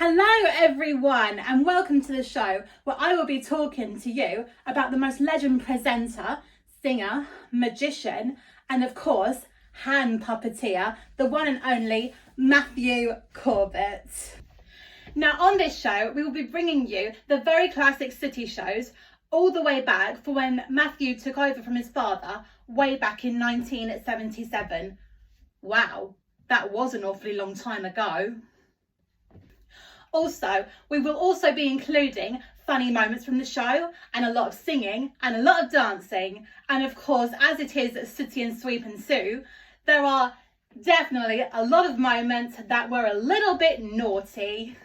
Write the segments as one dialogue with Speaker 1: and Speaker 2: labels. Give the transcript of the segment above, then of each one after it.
Speaker 1: Hello everyone and welcome to the show where I will be talking to you about the most legend presenter, singer, magician and of course hand puppeteer, the one and only Matthew Corbett. Now on this show we will be bringing you the very classic Sooty shows all the way back for when Matthew took over from his father way back in 1977. Wow, that was an awfully long time ago. Also, we will also be including funny moments from the show and a lot of singing and a lot of dancing. And of course, as it is Sooty and Sue, there are definitely a lot of moments that were a little bit naughty.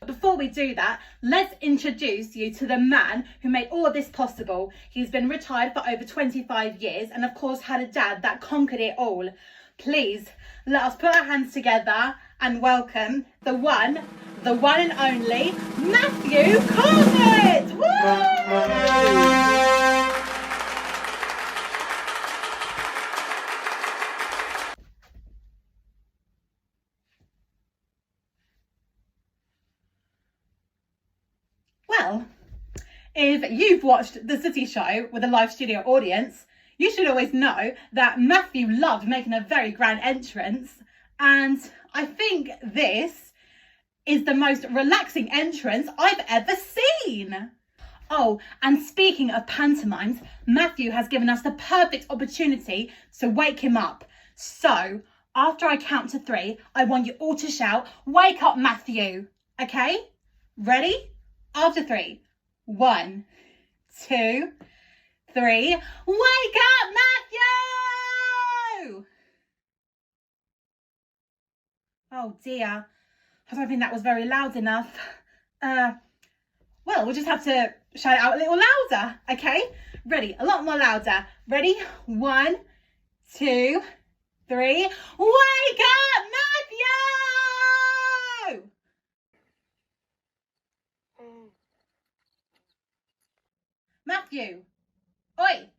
Speaker 1: Before we do that, let's introduce you to the man who made all of this possible. He's been retired for over 25 years and of course had a dad that conquered it all. Please, let us put our hands together and welcome the one and only Matthew Corbett! Woo! Well, if you've watched the Sooty show with a live studio audience, you should always know that Matthew loved making a very grand entrance, and I think this is the most relaxing entrance I've ever seen. Oh, and speaking of pantomimes, Matthew has given us the perfect opportunity to wake him up. So, after I count to 3, I want you all to shout, "Wake up, Matthew!" Okay? Ready? After 3. 1, 2, 3. Wake up, Matthew! Oh dear, I don't think that was very loud enough. Well, we'll just have to shout it out a little louder, okay? Ready, a lot more louder. Ready? 1, 2, 3. Wake up, Matthew! Matthew, oi!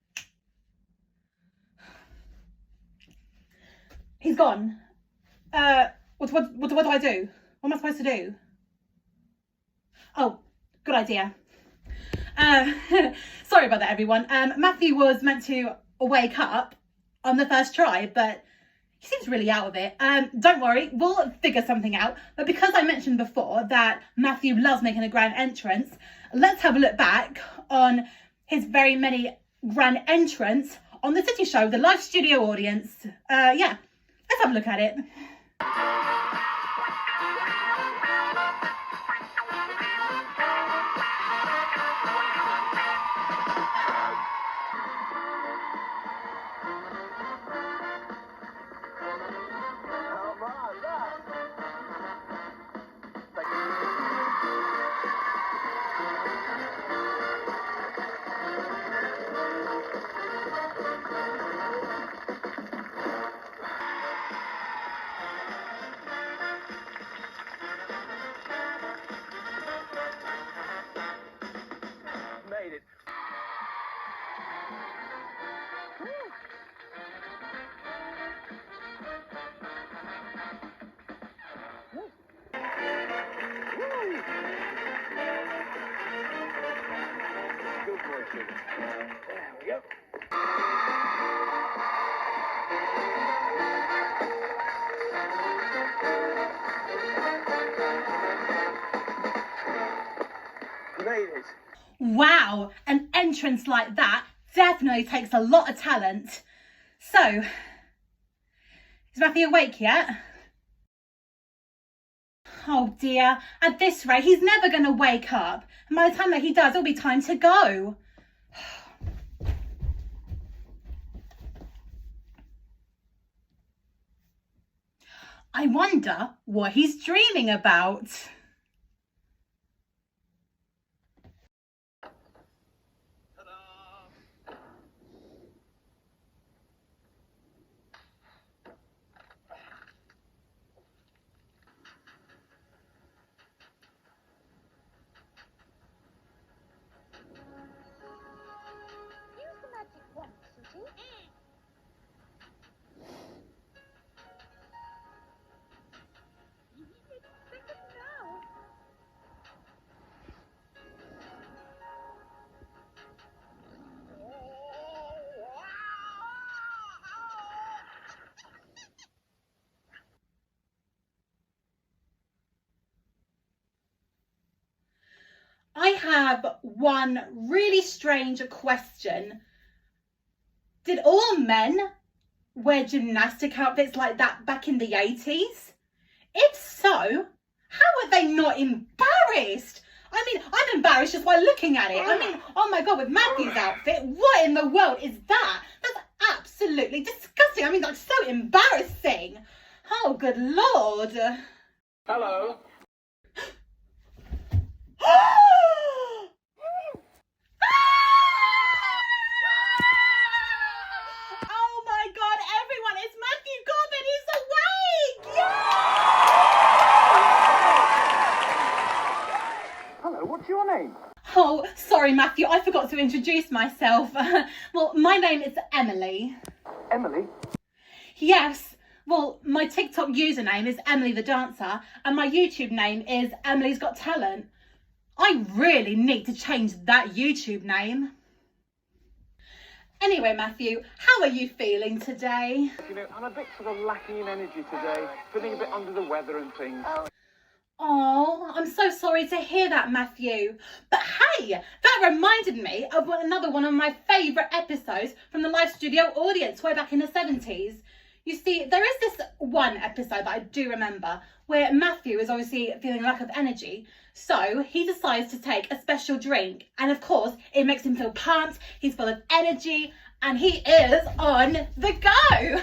Speaker 1: He's gone. What do I do? What am I supposed to do? Oh, good idea. Sorry about that, everyone. Matthew was meant to wake up on the first try, but he seems really out of it. Don't worry, we'll figure something out. But because I mentioned before that Matthew loves making a grand entrance, let's have a look back on his very many grand entrance on the Sooty show, the live studio audience. Yeah, let's have a look at it.
Speaker 2: Yep. Made it.
Speaker 1: Wow, an entrance like that definitely takes a lot of talent. So, is Matthew awake yet? Oh dear, at this rate he's never going to wake up. And by the time that he does, it'll be time to go. I wonder what he's dreaming about. I have one really strange question. Did all men wear gymnastic outfits like that back in the 80s? If so, how are they not embarrassed? I mean, I'm embarrassed just by looking at it. I mean, oh my God, with Matthew's outfit, what in the world is that? That's absolutely disgusting. I mean, that's so embarrassing. Oh, good Lord.
Speaker 2: Hello.
Speaker 1: Oh my God, everyone, it's Matthew Corbett, he's awake! Yay!
Speaker 2: Hello, what's your name?
Speaker 1: Oh, sorry, Matthew, I forgot to introduce myself. Well, my name is Emily.
Speaker 2: Emily?
Speaker 1: Yes, well, my TikTok username is Emily the Dancer, and my YouTube name is Emily's Got Talent. I really need to change that YouTube name. Anyway, Matthew, how are you feeling today?
Speaker 2: You know, I'm a bit sort of lacking in energy today, feeling a bit under the weather and things.
Speaker 1: Oh, I'm so sorry to hear that, Matthew. But hey, that reminded me of another one of my favourite episodes from the live studio audience way back in the 70s. You see, there is this one episode that I do remember where Matthew is obviously feeling a lack of energy. So he decides to take a special drink. And of course, it makes him feel pumped. He's full of energy and he is on the go.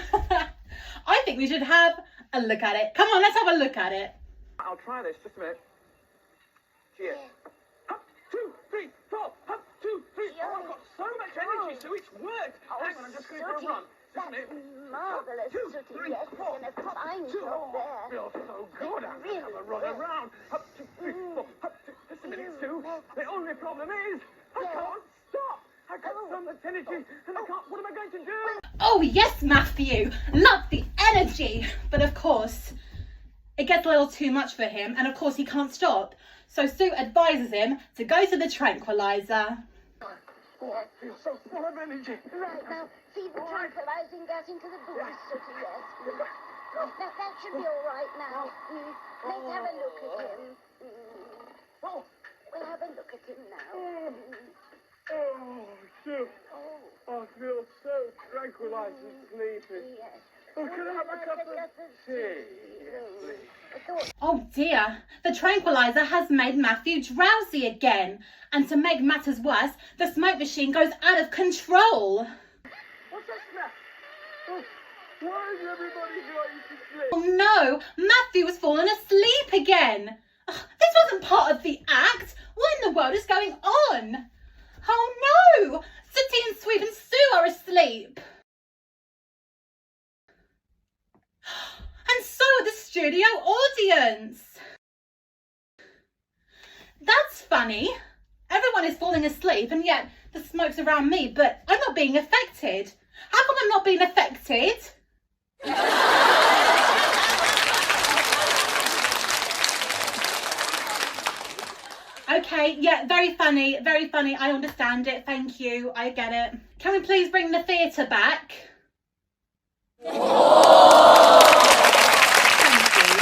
Speaker 1: I think we should have a look at it. Come on, let's have a look at it.
Speaker 2: I'll try this, just a minute. Cheers. Hop, 2, 3, 4. Hop, 2, 3, 4. Oh, I've got so much energy, so it's worked. Hang on, I'm just going for a run. Just a minute.
Speaker 3: Marvellous,
Speaker 2: 2,
Speaker 3: Sooty.
Speaker 2: 3,
Speaker 3: Yes,
Speaker 2: 4.
Speaker 3: you're going to find
Speaker 2: Two.
Speaker 3: yourself there.
Speaker 2: I feel so good. I can have a run around. Hop, 2, 3, 4. Hop, 2. Just a minute, Sue. The only problem is I can't stop. I've got so much energy and I can't. What am I going to do?
Speaker 1: Oh yes, Matthew, love the energy. But of course, it gets a little too much for him and of course he can't stop. So Sue advises him to go to the tranquilizer.
Speaker 2: Oh, I feel so full of energy.
Speaker 3: Right, now, feed the tranquilizing gas into the booze, Sooty, yes. Now, that should be all right now. Let's have a look at him.
Speaker 2: Oh,
Speaker 3: We'll have a look at him now.
Speaker 2: oh, Sue. I feel so tranquilized and sleepy.
Speaker 3: Yes.
Speaker 2: Oh, can I have a cup of tea? Yes, please.
Speaker 1: Oh dear, the tranquilizer has made Matthew drowsy again. And to make matters worse, the smoke machine goes out of control.
Speaker 2: What's that smell? Oh, why is everybody going to sleep?
Speaker 1: Oh no, Matthew has fallen asleep again. Ugh, this wasn't part of the act. What in the world is going on? Oh no, Sooty and Sue are asleep. And so are the studio audience. That's funny. Everyone is falling asleep and yet the smoke's around me, but I'm not being affected. How come I'm not being affected? Okay, yeah, very funny, I understand it, thank you, I get it. Can we please bring the theatre back? Thank you.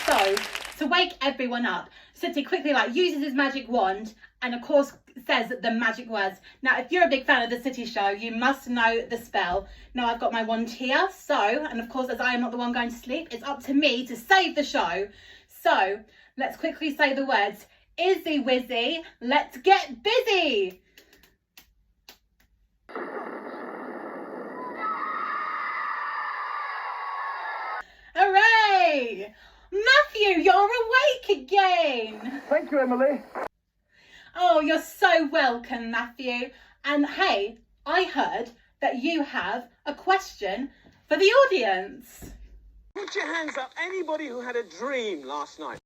Speaker 1: So, to wake everyone up, Sooty quickly uses his magic wand and of course says the magic words. Now, if you're a big fan of the Sooty show, you must know the spell. Now, I've got my wand here, so, and of course, as I am not the one going to sleep, it's up to me to save the show. So, let's quickly say the words. Izzy Wizzy, let's get busy. Hooray! Matthew, you're awake again.
Speaker 2: Thank you, Emily.
Speaker 1: Oh, you're so welcome, Matthew. And hey, I heard that you have a question for the audience.
Speaker 4: Put your hands up, anybody who had a dream last night.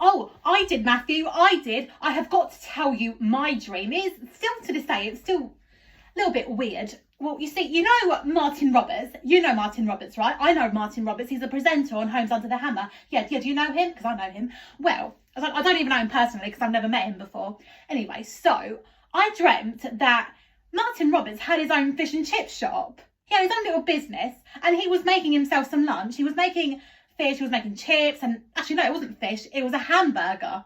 Speaker 1: Oh, I did, Matthew, I did. I have got to tell you my dream. It's still to this day, it's still a little bit weird. Well, you see, you know Martin Roberts. You know Martin Roberts, right? I know Martin Roberts. He's a presenter on Homes Under the Hammer. Yeah, do you know him? Because I know him. Well, I don't even know him personally because I've never met him before. Anyway, so I dreamt that Martin Roberts had his own fish and chip shop. He had his own little business and he was making himself some lunch. He was making fish, he was making chips, and actually no, it wasn't fish, it was a hamburger.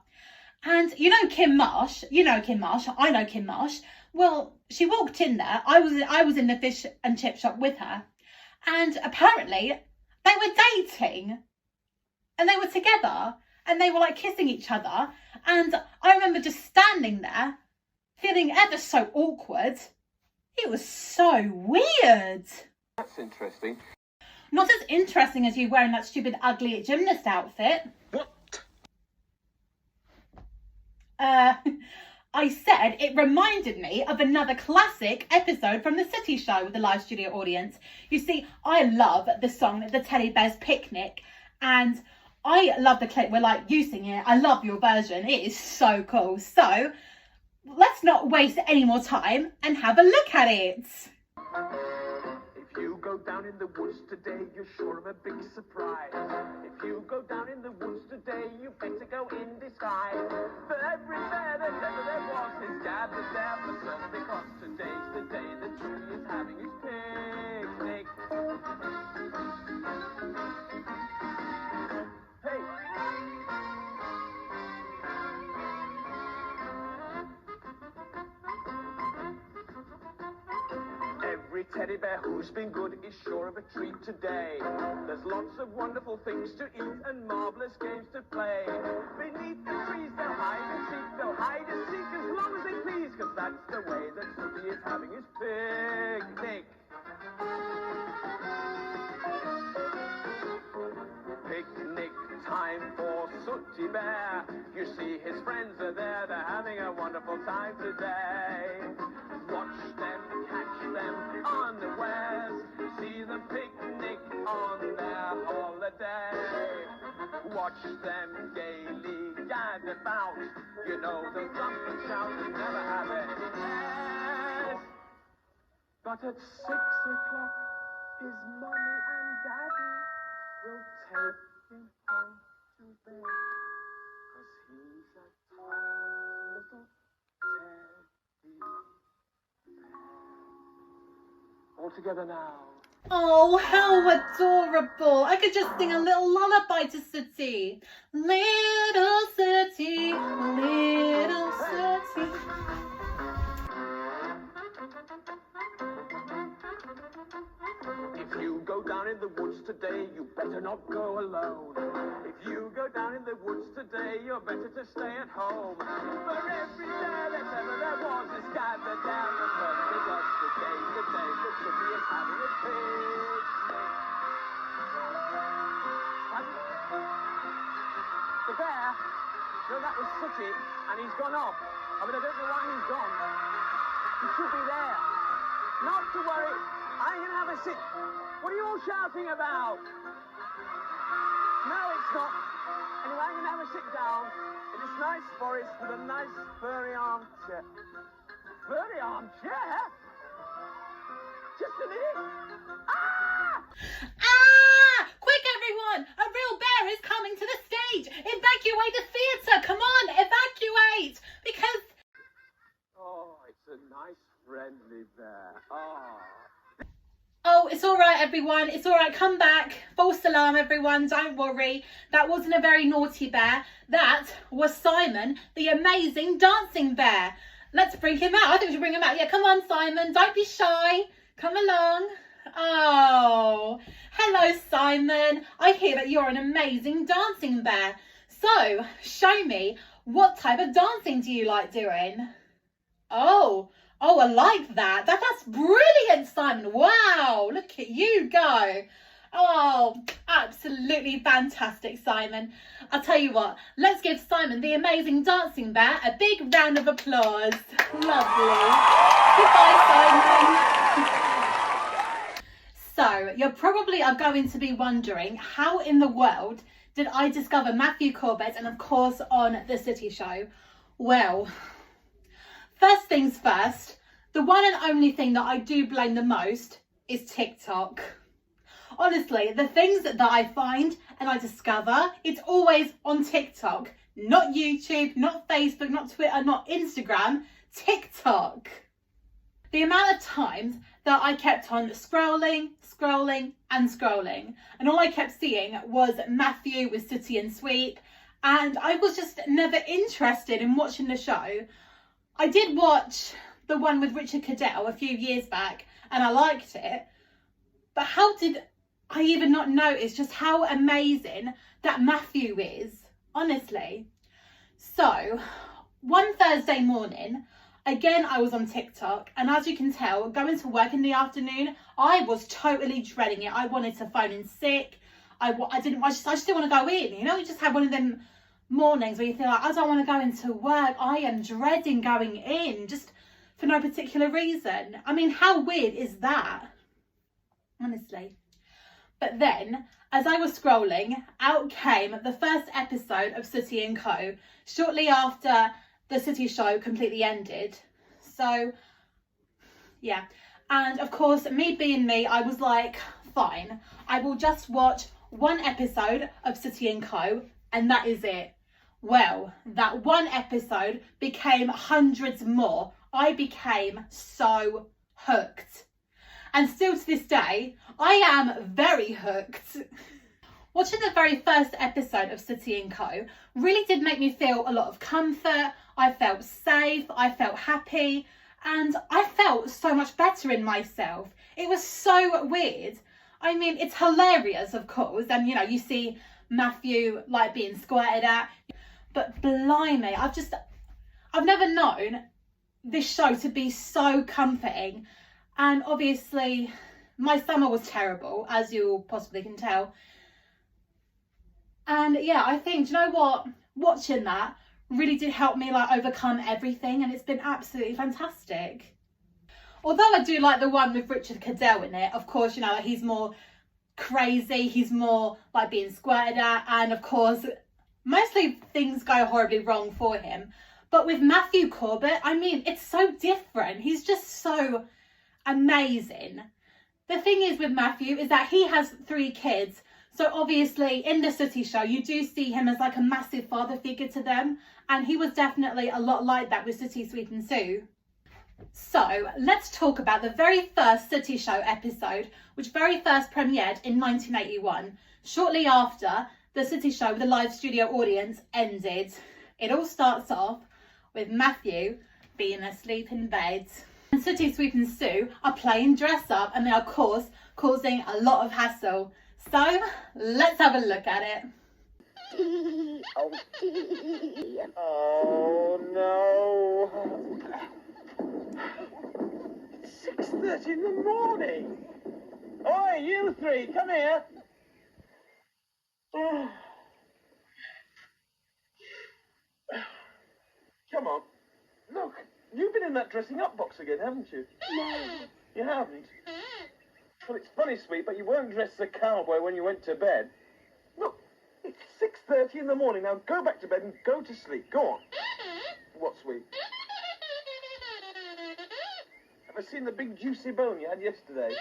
Speaker 1: And you know Kim Marsh, I know Kim Marsh. Well, she walked in there. I was in the fish and chip shop with her. And apparently they were dating. And they were together. And they were like kissing each other. And I remember just standing there, feeling ever so awkward. It was so weird.
Speaker 2: That's interesting.
Speaker 1: Not as interesting as you wearing that stupid ugly gymnast outfit.
Speaker 4: What?
Speaker 1: I said it reminded me of another classic episode from the City Show with the live studio audience. You see, I love the song The Teddy Bear's Picnic, and I love the clip where like you sing it. I love your version. It is so cool. So let's not waste any more time and have a look at it.
Speaker 2: If you go down in the woods today, you're sure of a big surprise. If you go down in the woods today, you better go in disguise. For every bear that ever there was is gathered there for some, because today's the day that Sooty is having his picnic. Hey! Every teddy bear who's been good is sure of a treat today. There's lots of wonderful things to eat and marvelous games to play. Beneath the trees they'll hide and seek as long as they please, because that's the way that Sooty is having his picnic. Picnic time for Sooty Bear. You see his friends are there, they're having a wonderful time today. Watch them, catch them unawares, see them picnic on their holiday. Watch them gaily gad about, you know they'll jump and shout and never have any cares. But at 6 o'clock, his mommy and daddy will take him home to bed, 'cause he's a tiny little teddy bear. All together now.
Speaker 1: Oh, how adorable. I could just sing a little lullaby to Sooty. Little Sooty, little Sooty.
Speaker 2: If you go down in the woods today, you better not go alone. If you go down in the woods today, you're better to stay at home. For every bear that ever there was is gathered down the front, because today's the day that Sooty is having a picnic. The bear? No, that was Sooty, and he's gone off. I mean, I don't know why he's gone. He should be there. Not to worry. I'm going to have a sit. What are you all shouting about? No, it's not. Anyway, I'm going to have a sit down in this nice forest with a nice furry armchair. Furry armchair? Just a minute. Ah!
Speaker 1: Ah! Quick, everyone! A real bear is coming to the stage! Evacuate the theatre! Come on, evacuate! Because...
Speaker 2: Oh, it's a nice, friendly bear. Oh.
Speaker 1: Oh, it's all right, everyone. It's all right. Come back. False alarm, everyone. Don't worry. That wasn't a very naughty bear. That was Simon, the amazing dancing bear. Let's bring him out. I think we should bring him out. Yeah, come on, Simon. Don't be shy. Come along. Oh, hello, Simon. I hear that you're an amazing dancing bear. So, show me, what type of dancing do you like doing? Oh, I like that. That's brilliant, Simon. Wow, look at you go. Oh, absolutely fantastic, Simon. I'll tell you what, let's give Simon, the amazing dancing bear, a big round of applause. Lovely. Goodbye, Simon. So, you probably are going to be wondering, how in the world did I discover Matthew Corbett and, of course, on The City Show? Well, first things first, the one and only thing that I do blame the most is TikTok. Honestly, the things that I find and I discover, it's always on TikTok. Not YouTube, not Facebook, not Twitter, not Instagram, TikTok. The amount of times that I kept on scrolling and all I kept seeing was Matthew with Sooty and Sue and I was just never interested in watching the show. I did watch the one with Richard Caddell a few years back and I liked it, but how did I even not notice just how amazing that Matthew is, honestly. So one Thursday morning, again, I was on TikTok, and as you can tell, going to work in the afternoon, I was totally dreading it. I wanted to phone in sick. I just didn't want to go in. You know, you just had one of them mornings where you feel like, I don't want to go into work. I am dreading going in, just for no particular reason. I mean, how weird is that? Honestly. But then, as I was scrolling, out came the first episode of Sooty and Co. shortly after the Sooty show completely ended. So, yeah. And of course, me being me, I was like, fine, I will just watch one episode of Sooty and Co. and that is it. Well, that one episode became hundreds more. I became so hooked. And still to this day, I am very hooked. Watching the very first episode of Sooty and Co. really did make me feel a lot of comfort. I felt safe, I felt happy, and I felt so much better in myself. It was so weird. I mean, it's hilarious, of course, and you know, you see Matthew like being squirted at, but blimey, I've never known this show to be so comforting. And obviously my summer was terrible, as you possibly can tell. And yeah, I think, do you know what? Watching that really did help me like overcome everything, and it's been absolutely fantastic. Although I do like the one with Richard Caddell in it, of course, you know, he's more crazy, he's more like being squirted at, and of course, mostly things go horribly wrong for him. But with Matthew Corbett, I mean, it's so different. He's just so amazing. The thing is with Matthew is that he has 3 kids. So obviously in the Sooty show, you do see him as like a massive father figure to them. And he was definitely a lot like that with Sooty, Sweet and Sue. So let's talk about the very first Sooty show episode, which very first premiered in 1981, shortly after the Sooty show with the live studio audience ended. It all starts off with Matthew being asleep in bed. And Sooty, Sweet and Sue are playing dress up, and they are, of course, causing a lot of hassle. So let's have a look at it.
Speaker 4: Oh no. It's 6:30 in the morning. Oi, you 3, come here. Come on. Look, you've been in that dressing up box again, haven't you?
Speaker 3: No.
Speaker 4: You haven't? Well, it's funny, sweet, but you weren't dressed as a cowboy when you went to bed. Look, it's 6:30 in the morning. Now go back to bed and go to sleep. Go on. What, sweet? Have I seen the big juicy bone you had yesterday?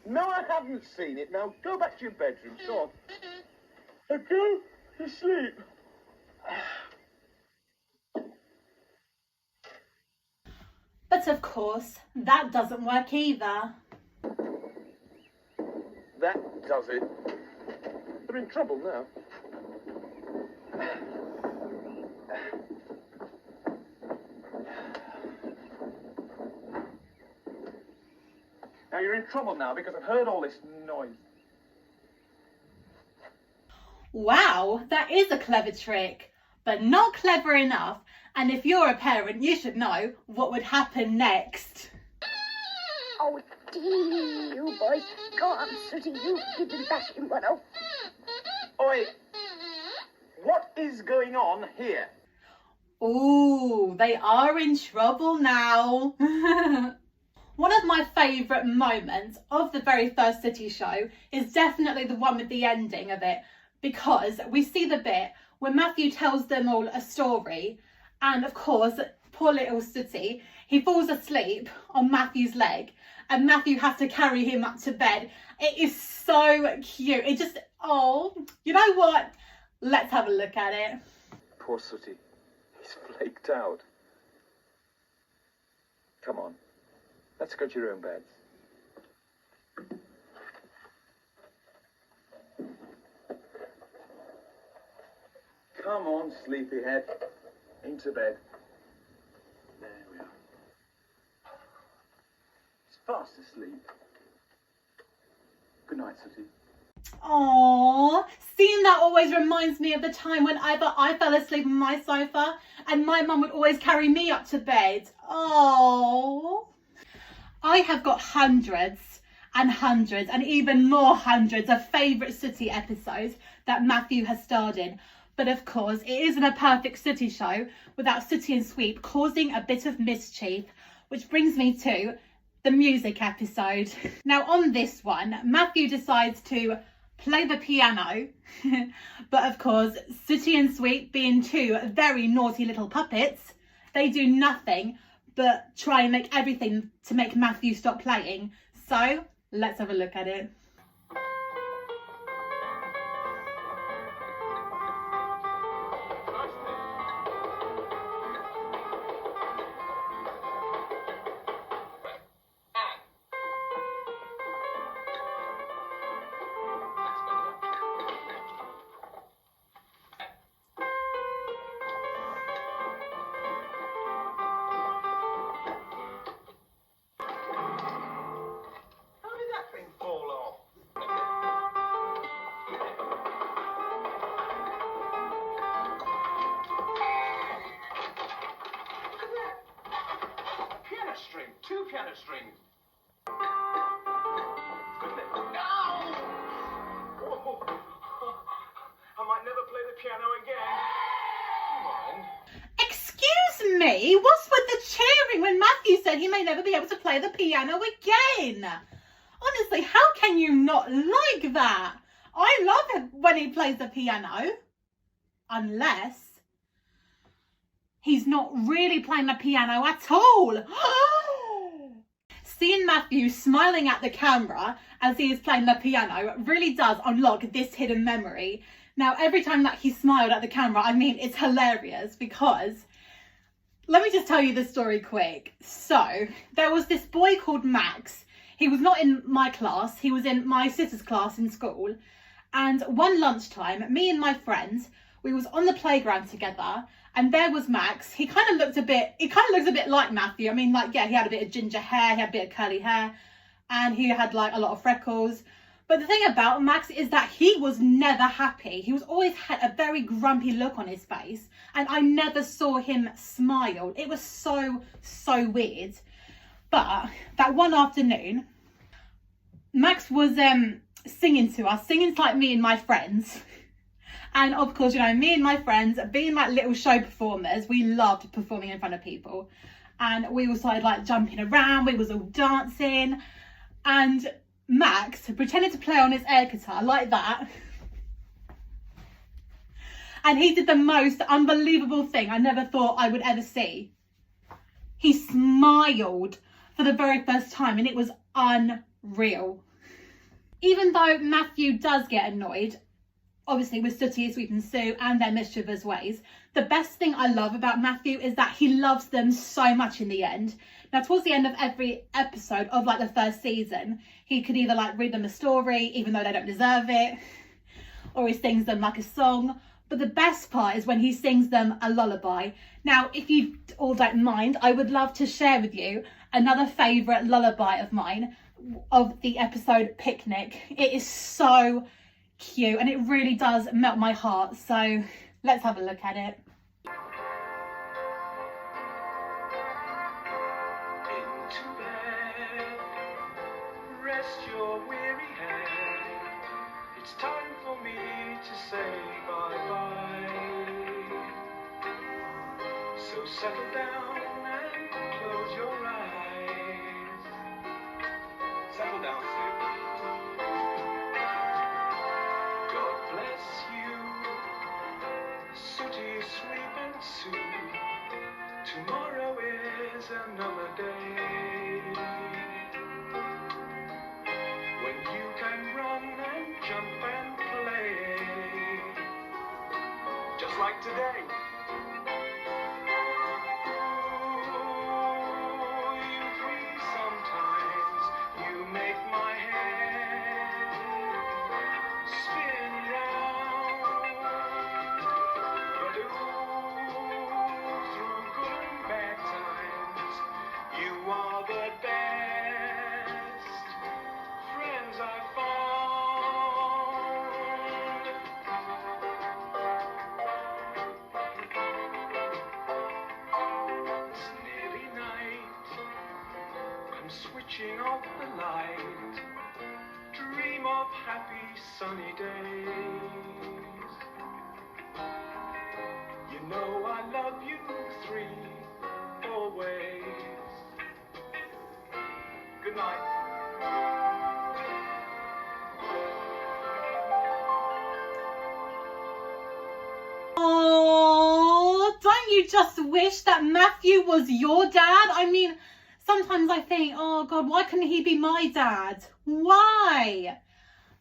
Speaker 4: No, I haven't seen it. Now go back to your bedroom. Go on. And go to sleep.
Speaker 1: But of course, that doesn't work either.
Speaker 4: That does it. They're in trouble now. Now you're in trouble now because I've heard all this noise.
Speaker 1: Wow, that is a clever trick, but not clever enough. And if you're a parent, you should know what would happen next.
Speaker 3: Oh, dear, you boys. Go on, Sooty, you give them bashing one off.
Speaker 4: Oi! What is going on here?
Speaker 1: Ooh, they are in trouble now. One of my favourite moments of the very first Sooty show is definitely the one with the ending of it, because we see the bit where Matthew tells them all a story, and of course, poor little Sooty, he falls asleep on Matthew's leg, and Matthew has to carry him up to bed. It is so cute. It just, oh, you know what? Let's have a look at it.
Speaker 4: Poor Sooty. He's flaked out. Come on. Let's go to your own beds. Come on, sleepyhead. Into bed. There we are. It's fast asleep. Good night, Sooty.
Speaker 1: Aww, seeing that always reminds me of the time whenever I fell asleep on my sofa and my mum would always carry me up to bed. Oh, I have got hundreds and hundreds and even more hundreds of favourite Sooty episodes that Matthew has starred in. But of course, it isn't a perfect Sooty show without Sooty and Sweep causing a bit of mischief, which brings me to the music episode. Now on this one, Matthew decides to play the piano, but of course, Sooty and Sweep, being two very naughty little puppets, they do nothing but try and make everything to make Matthew stop playing. So let's have a look at it.
Speaker 4: Two piano strings. Goodness. No! Oh. I might never play the piano again. Come on.
Speaker 1: Excuse me, what's with the cheering when Matthew said he may never be able to play the piano again? Honestly, how can you not like that? I love it when he plays the piano. Unless he's not really playing the piano at all. Seeing Matthew smiling at the camera as he is playing the piano really does unlock this hidden memory. Now, every time that he smiled at the camera, I mean, it's hilarious because, let me just tell you the story quick. So, there was this boy called Max. He was not in my class, he was in my sister's class in school. And one lunchtime, me and my friends, we was on the playground together, and there was Max. He kind of looked a bit like Matthew. I mean, like, yeah, he had a bit of ginger hair, he had a bit of curly hair, and he had like a lot of freckles. But the thing about Max is that he was never happy. He was always had a very grumpy look on his face, and I never saw him smile. It was so weird. But that one afternoon, Max was singing to us, singing to like me and my friends. And of course, you know, me and my friends, being like little show performers, we loved performing in front of people. And we all started like jumping around, we was all dancing. And Max pretended to play on his air guitar like that. And he did the most unbelievable thing I never thought I would ever see. He smiled for the very first time, and it was unreal. Even though Matthew does get annoyed, obviously with Sooty, Sweep and Sue and their mischievous ways, the best thing I love about Matthew is that he loves them so much in the end. Now, towards the end of every episode of like the first season, he could either like read them a story, even though they don't deserve it, or he sings them like a song. But the best part is when he sings them a lullaby. Now, if you all don't mind, I would love to share with you another favourite lullaby of mine of the episode Picnic. It is so cute and it really does melt my heart. So let's have a look at it.
Speaker 4: Into bed, rest your weary head. It's time for me to say bye-bye. So settle down and close your eyes. Settle down, Sue. God bless you, Sooty, Sweep and Sue. Tomorrow is another day when you can run and jump and play, just like today. Ooh, you three, sometimes you make my head spin round.
Speaker 5: switching off the light. Dream of happy sunny days. You know I love you 3 always. Good night.
Speaker 1: Oh, don't you just wish that Matthew was your dad? I mean, sometimes I think, oh God, why couldn't he be my dad? Why?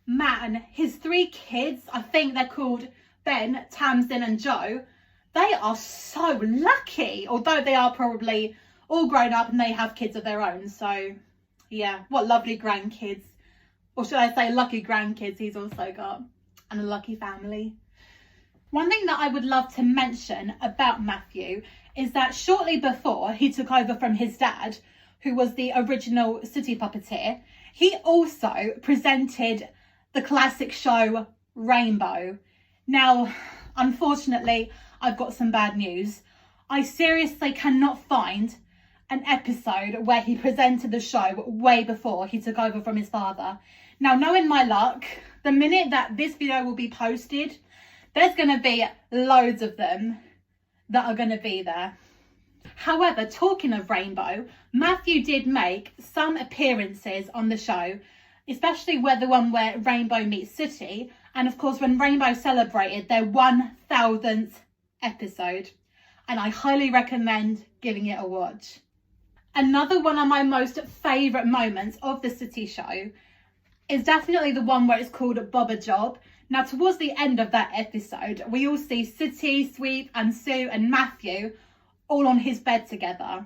Speaker 1: Man, his 3 kids, I think they're called Ben, Tamsin and Joe. They are so lucky, although they are probably all grown up and they have kids of their own. So yeah, what lovely grandkids. Or should I say lucky grandkids he's also got, and a lucky family. One thing that I would love to mention about Matthew is that shortly before he took over from his dad, who was the original Sooty puppeteer, he also presented the classic show Rainbow. Now, unfortunately, I've got some bad news. I seriously cannot find an episode where he presented the show way before he took over from his father. Now, knowing my luck, the minute that this video will be posted, there's going to be loads of them that are going to be there. However, talking of Rainbow, Matthew did make some appearances on the show, especially the one where Rainbow meets Sooty, and of course when Rainbow celebrated their 1000th episode, and I highly recommend giving it a watch. Another one of my most favourite moments of the Sooty show is definitely the one where it's called Bob a Job. Now, towards the end of that episode, we all see Sooty, Sweep and Sue and Matthew all on his bed together.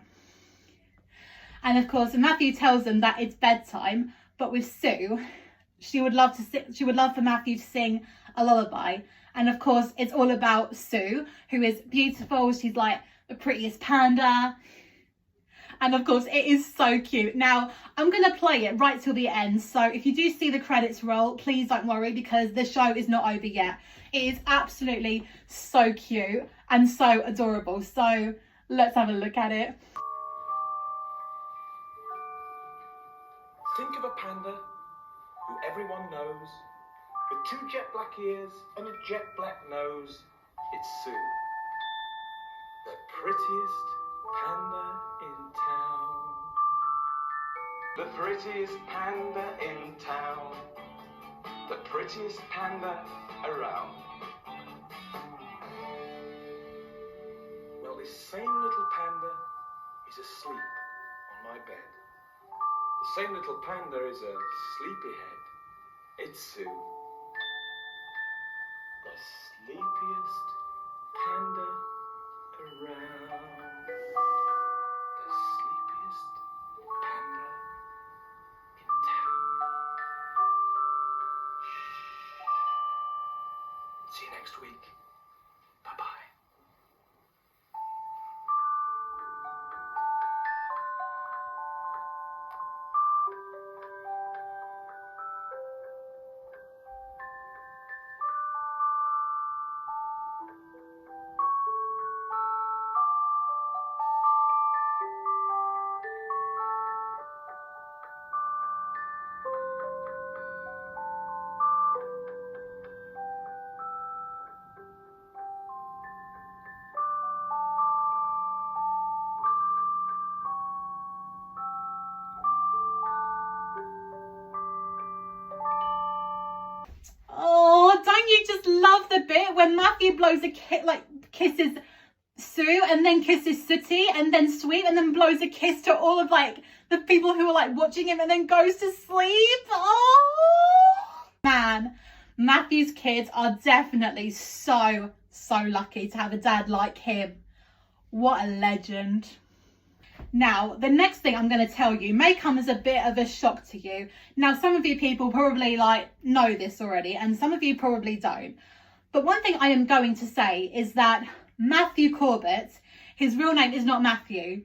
Speaker 1: And of course, Matthew tells them that it's bedtime, but with Sue, she would love for Matthew to sing a lullaby. And of course, it's all about Sue, who is beautiful. She's like the prettiest panda. And of course, it is so cute. Now, I'm going to play it right till the end. So if you do see the credits roll, please don't worry, because the show is not over yet. It is absolutely so cute and so adorable. So let's have a look at it.
Speaker 5: Think of a panda who everyone knows, with 2 jet black ears and a jet black nose. It's Sue, the prettiest panda in town. The prettiest panda in town. The prettiest panda around. Well, this same little panda is asleep on my bed. The same little panda is a sleepyhead. It's Sue, the sleepiest panda around. The sleepiest panda in town. Shh. See you next week. Bye-bye.
Speaker 1: Oh, don't you just love the bit when Matthew blows a kisses Sue and then kisses Sooty and then Sweep and then blows a kiss to all of the people who are watching him and then goes to sleep. Oh man, Matthew's kids are definitely so lucky to have a dad like him. What a legend. Now, the next thing I'm going to tell you may come as a bit of a shock to you. Now, some of you people probably know this already, and some of you probably don't. But one thing I am going to say is that Matthew Corbett, his real name is not Matthew.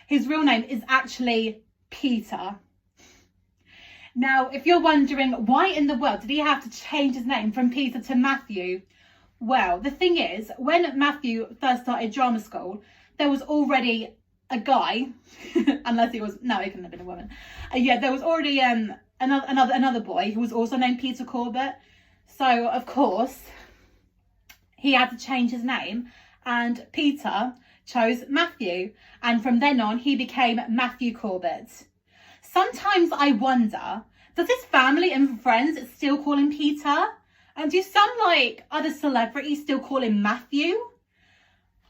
Speaker 1: His real name is actually Peter. Now, if you're wondering why in the world did he have to change his name from Peter to Matthew? Well, the thing is, when Matthew first started drama school, there was already a guy, unless he was, no, he couldn't have been a woman. Yeah, there was already another boy who was also named Peter Corbett. So of course he had to change his name, and Peter chose Matthew, and from then on he became Matthew Corbett. Sometimes I wonder, does his family and friends still call him Peter? And do some like other celebrities still call him Matthew?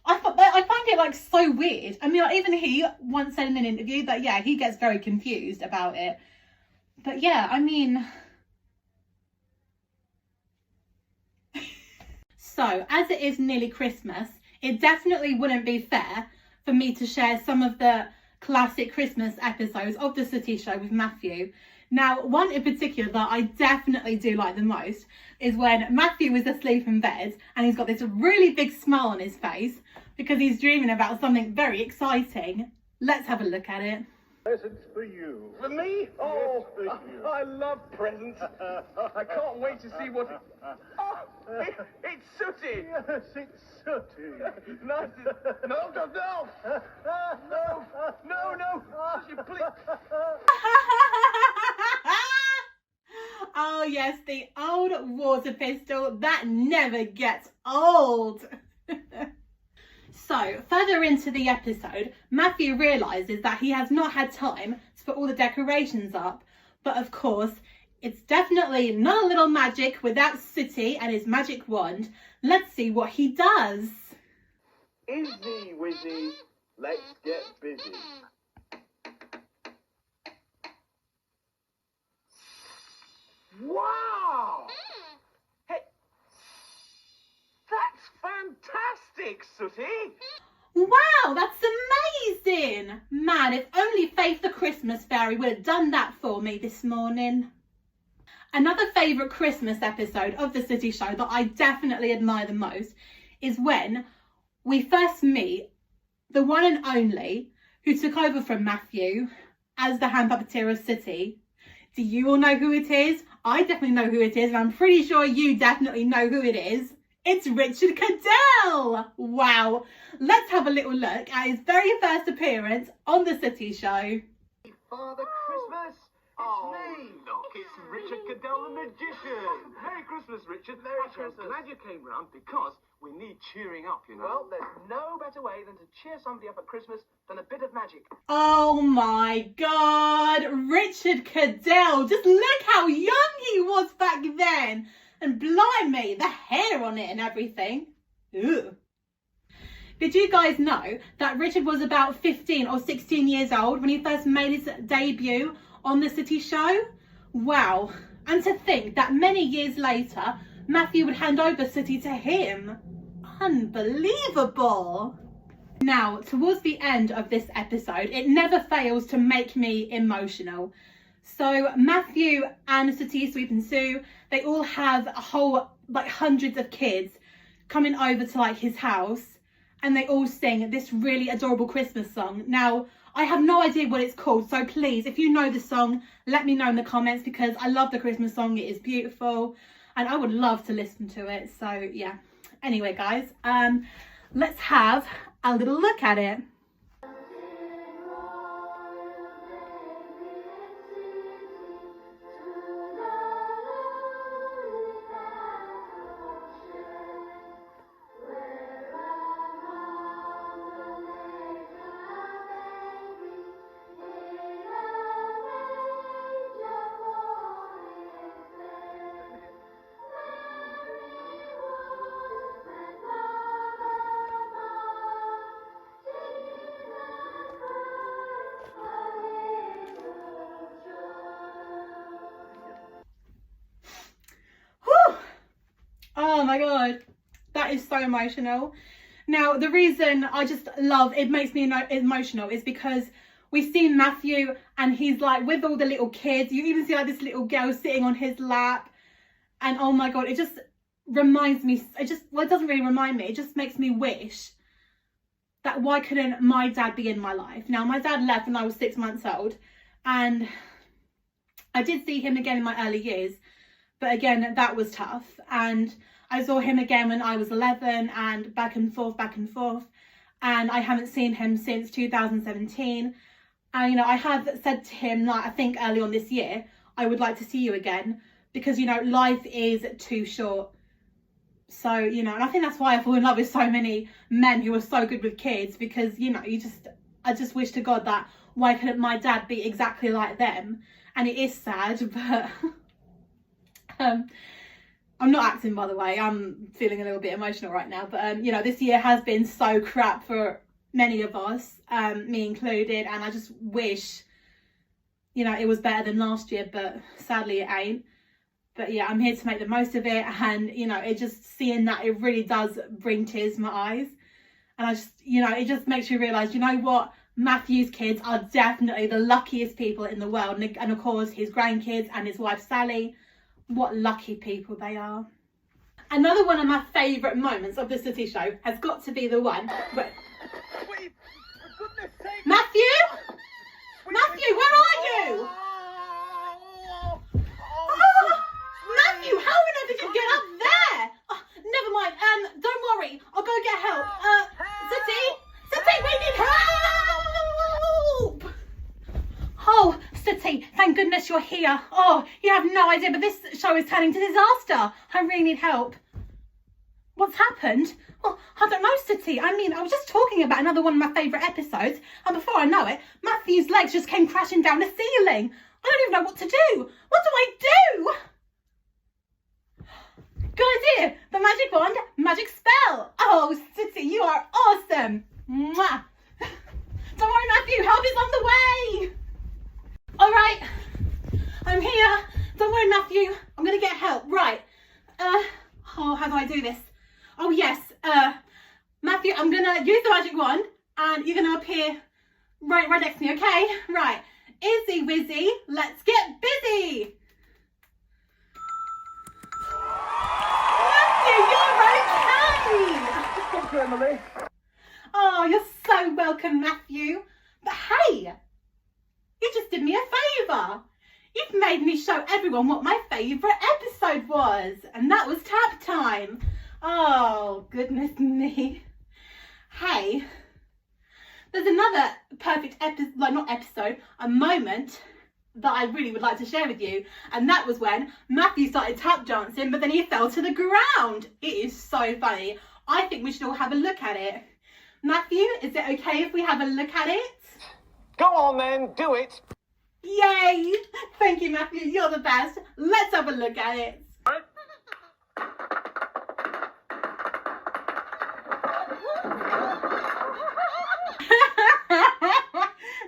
Speaker 1: I find it like so weird. I mean, like, even he once said in an interview that, yeah, he gets very confused about it. But yeah, I mean, so as it is nearly Christmas, it definitely wouldn't be fair for me to share some of the classic Christmas episodes of the Sooty Show with Matthew. Now, one in particular that I definitely do like the most is when Matthew was asleep in bed and he's got this really big smile on his face because he's dreaming about something very exciting. Let's have a look at it.
Speaker 4: Presents for you.
Speaker 2: For me? Oh,
Speaker 4: Yes, for you.
Speaker 2: I love presents. I can't wait to see what... Oh, it's Sooty.
Speaker 4: Yes, it's Sooty.
Speaker 2: Nice. No. Sooty, please.
Speaker 1: Oh yes, the old water pistol that never gets old. So, further into the episode, Matthew realises that he has not had time to put all the decorations up. But of course, it's definitely not a little magic without Sooty and his magic wand. Let's see what he does.
Speaker 4: Izzy Wizzy, let's get busy.
Speaker 2: Wow! Hey, that's fantastic, Sooty.
Speaker 1: Wow, that's amazing! Man, if only Faith the Christmas Fairy would have done that for me this morning. Another favourite Christmas episode of the Sooty Show that I definitely admire the most is when we first meet the one and only who took over from Matthew as the hand puppeteer of Sooty. Do you all know who it is? I definitely know who it is, and I'm pretty sure you definitely know who it is. It's Richard Caddell! Wow, let's have a little look at his very first appearance on the Sooty Show.
Speaker 2: Father Christmas, it's me. Look, it's Richard Caddell the magician. Merry Christmas, Richard.
Speaker 4: Merry Christmas.
Speaker 2: I'm glad you came round because we need cheering up, you know.
Speaker 6: Well, there's no better way than to cheer somebody up at Christmas than a bit of magic.
Speaker 1: Oh my God, Richard Caddell. Just look how young he was back then. And blimey, the hair on it and everything. Ugh. Did you guys know that Richard was about 15 or 16 years old when he first made his debut on the Sooty Show? Wow. And to think that many years later, Matthew would hand over Sooty to him. Unbelievable. Now, towards the end of this episode, it never fails to make me emotional. So Matthew and Sooty, Sooty and Sue, they all have a whole, like, hundreds of kids coming over to like his house, and they all sing this really adorable Christmas song. Now, I have no idea what it's called, so please, if you know the song, let me know in the comments, because I love the Christmas song. It is beautiful and I would love to listen to it. So yeah, anyway guys, let's have a little look at it. Oh my God, that is so emotional. Now, the reason I just love, it makes me emotional, is because we've seen Matthew and he's like with all the little kids. You even see like this little girl sitting on his lap. And oh my God, it just reminds me, well, it doesn't really remind me, it just makes me wish that why couldn't my dad be in my life? Now, my dad left when I was 6 months old, and I did see him again in my early years, but again, that was tough. And I saw him again when I was 11, and back and forth. and I haven't seen him since 2017. And, you know, I have said to him, like, I think early on this year, I would like to see you again because, you know, life is too short. So, you know, and I think that's why I fall in love with so many men who are so good with kids, because, you know, I just wish to God that why couldn't my dad be exactly like them? And it is sad, but I'm not acting, by the way. I'm feeling a little bit emotional right now. But, you know, this year has been so crap for many of us, me included. And I just wish, you know, it was better than last year, but sadly it ain't. But yeah, I'm here to make the most of it. And, you know, it just seeing that, it really does bring tears to my eyes. And I just, you know, it just makes you realise, you know what? Matthew's kids are definitely the luckiest people in the world. And of course, his grandkids and his wife, Sally. What lucky people they are. Another one of my favourite moments of the Sooty show has got to be the one where...
Speaker 4: Wait, for goodness sake!
Speaker 1: Matthew? Matthew, where are you? Matthew, how on earth did you get up there? Oh, never mind. Don't worry. I'll go get help. Sooty, we need help! Oh, Sooty, thank goodness you're here. Oh, you have no idea, but this show is turning to disaster. I really need help. What's happened? Oh, I don't know, Sooty. I mean, I was just talking about another one of my favourite episodes, and before I know it, Matthew's legs just came crashing down the ceiling. I don't even know what to do. What do I do? Good idea. The magic wand, magic spell. Oh, Sooty, you are awesome. Mwah. Don't worry, Matthew. Help is on the way. All right. I'm here. Don't worry, Matthew. I'm going to get help. Right. Oh, how do I do this? Oh, yes. Matthew, I'm going to use the magic wand and you're going to appear right next to me, okay? Right. Izzy Wizzy, let's get busy.
Speaker 4: Thank you, Emily.
Speaker 1: Oh, you're so welcome, Matthew. But hey, you just did me a favour. You've made me show everyone what my favourite episode was, and that was tap time. Oh, goodness me. Hey, there's another perfect a moment that I really would like to share with you, and that was when Matthew started tap dancing, but then he fell to the ground. It is so funny. I think we should all have a look at it. Matthew, is it okay if we have a look at it?
Speaker 6: Go on then, do it.
Speaker 1: Yay! Thank you, Matthew. You're the best. Let's have a look at it.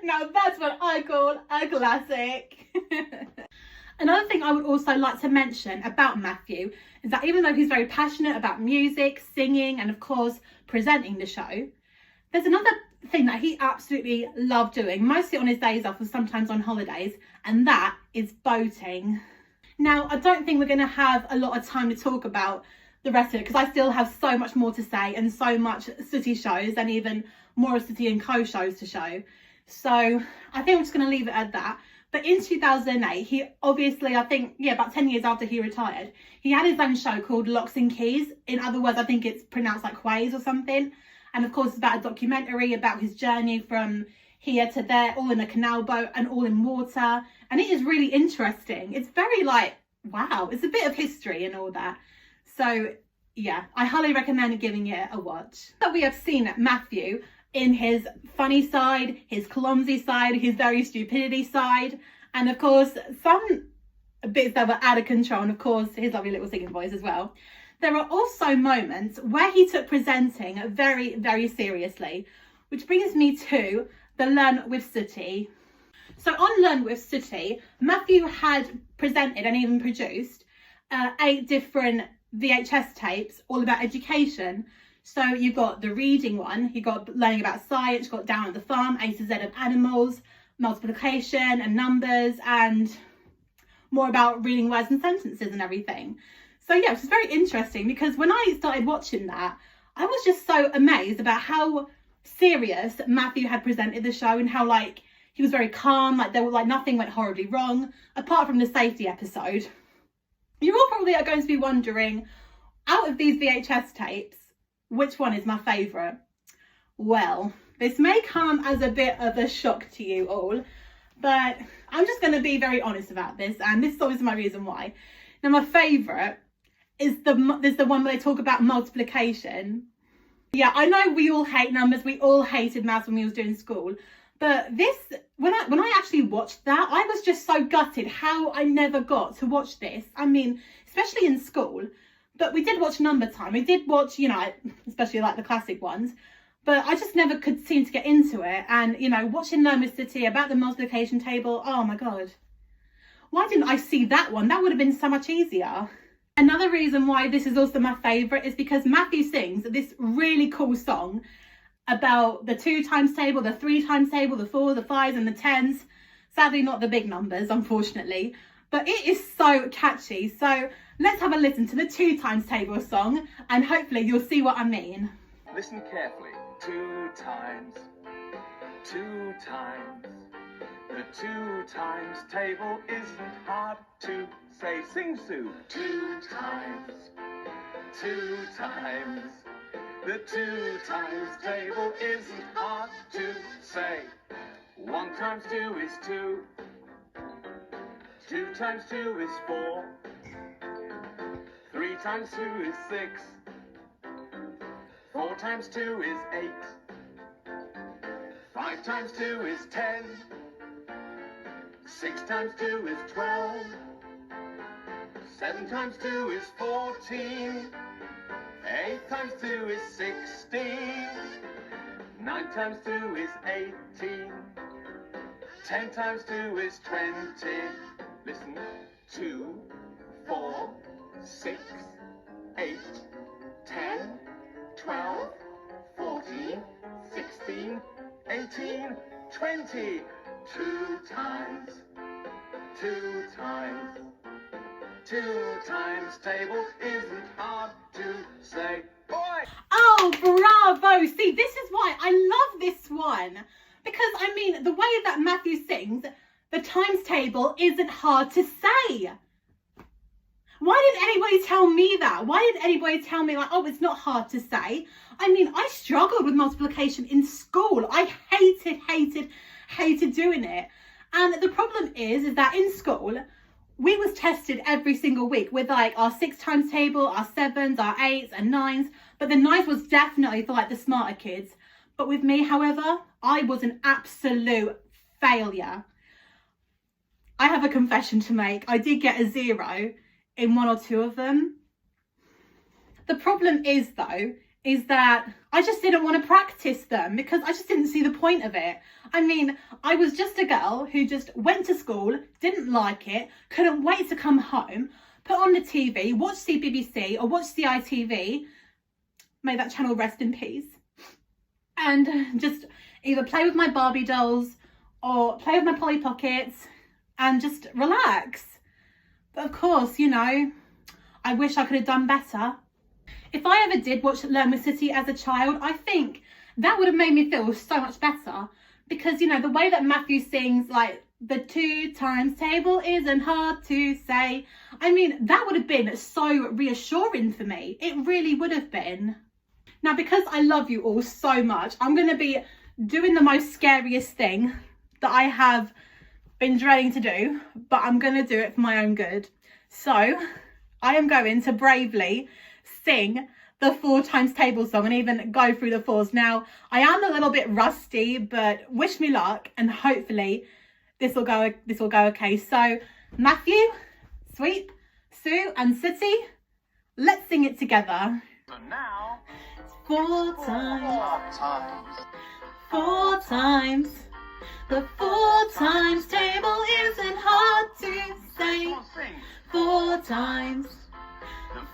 Speaker 1: Now that's what I call a classic. Another thing I would also like to mention about Matthew is that even though he's very passionate about music, singing, and of course presenting the show, there's another thing that he absolutely loved doing, mostly on his days off and sometimes on holidays, and that is boating. Now, I don't think we're going to have a lot of time to talk about the rest of it because I still have so much more to say and so much Sooty shows and even more Sooty and Co shows to show. So I think I'm just going to leave it at that. But in 2008, he obviously, I think, yeah, about 10 years after he retired, he had his own show called Locks and Keys. In other words, I think it's pronounced like Quays or something. And of course, it's about a documentary about his journey from here to there, all in a canal boat and all in water. And it is really interesting. It's very like, wow, it's a bit of history and all that. So yeah, I highly recommend giving it a watch. So we have seen Matthew in his funny side, his clumsy side, his very stupidity side, and of course some bits that were out of control, and of course his lovely little singing voice as well. There are also moments where he took presenting very, very seriously, which brings me to the Learn with Sooty. So on Learn with Sooty, Matthew had presented and even produced 8 different VHS tapes all about education. So you've got the reading one, you've got learning about science, you've got Down at the Farm, A to Z of animals, multiplication and numbers, and more about reading words and sentences and everything. So yeah, which is very interesting because when I started watching that, I was just so amazed about how serious Matthew had presented the show and how like he was very calm, like there were like nothing went horribly wrong, apart from the safety episode. You all probably are going to be wondering, out of these VHS tapes, which one is my favourite? Well, this may come as a bit of a shock to you all, but I'm just going to be very honest about this, and this is always my reason why. Now, my favourite is the one where they talk about multiplication. Yeah, I know we all hate numbers, we all hated maths when we was doing school, but this, when I actually watched that, I was just so gutted how I never got to watch this. I mean, especially in school, but we did watch Number Time, we did watch, you know, especially like the classic ones, but I just never could seem to get into it. And, you know, watching Learn with Sooty about the multiplication table, oh my God. Why didn't I see that one? That would have been so much easier. Another reason why this is also my favourite is because Matthew sings this really cool song about the 2 times table, the 3 times table, the 4, the 5s and the 10s. Sadly, not the big numbers, unfortunately. But it is so catchy. So let's have a listen to the 2 times table song and hopefully you'll see what I mean.
Speaker 4: Listen carefully. 2 times, 2 times. The 2 times table isn't hard to say. Sing, Sue. 2 times, 2 times. The 2 times table isn't hard to say. 1 times 2 is 2. 2 times 2 is 4. 3 times 2 is 6. 4 times 2 is 8. 5 times 2 is 10. 6 times 2 is 12. 7 times 2 is 14. 8 times 2 is 16. 9 times 2 is 18. 10 times 2 is 20. Listen. 2, 4, 6, 8, 10, 12, 14, 16, 18, 20. 2 times, 2 times, 2 times table isn't hard to say. Boy!
Speaker 1: Oh, bravo! See, this is why I love this one. Because, I mean, the way that Matthew sings, the times table isn't hard to say. Why didn't anybody tell me that? Why didn't anybody tell me, like, oh, it's not hard to say? I mean, I struggled with multiplication in school. I hated doing it. And the problem is that in school, we was tested every single week with like our 6 times table, our 7s, our 8s and 9s. But the 9s was definitely for like the smarter kids. But with me, however, I was an absolute failure. I have a confession to make. I did get a 0 in 1 or 2 of them. The problem is though, is that I just didn't want to practice them because I just didn't see the point of it. I mean, I was just a girl who just went to school, didn't like it, couldn't wait to come home, put on the TV, watch CBBC or watch CITV, may that channel rest in peace, and just either play with my Barbie dolls or play with my Polly Pockets and just relax. But of course, you know, I wish I could have done better. If I ever did watch Learn with Sooty as a child, I think that would have made me feel so much better. Because, you know, the way that Matthew sings, like, the 2 times table isn't hard to say. I mean, that would have been so reassuring for me. It really would have been. Now, because I love you all so much, I'm going to be doing the most scariest thing that I have been dreading to do. But I'm going to do it for my own good. So, I am going to bravely sing the 4 times table song and even go through the 4s. Now, I am a little bit rusty, but wish me luck and hopefully this will go okay. So, Matthew, Sweet, Sue and Sooty, let's sing it together.
Speaker 4: So now,
Speaker 1: 4 times,
Speaker 4: 4 times.
Speaker 1: 4 times. The 4 times table isn't hard to say.
Speaker 4: Come on, sing.
Speaker 1: 4 times,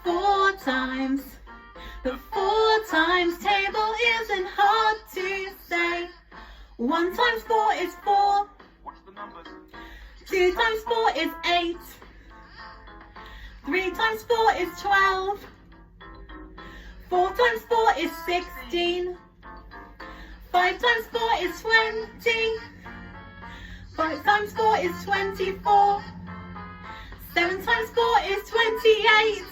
Speaker 1: 4 times. The 4 times table isn't hard to say. 1 times 4 is 4.
Speaker 4: What's the numbers?
Speaker 1: 2 times 4 is 8. 3 times 4 is 12. 4 times 4 is 16. 5 times 4 is 20. 5 times 4 is 24. 7 times 4 is 28.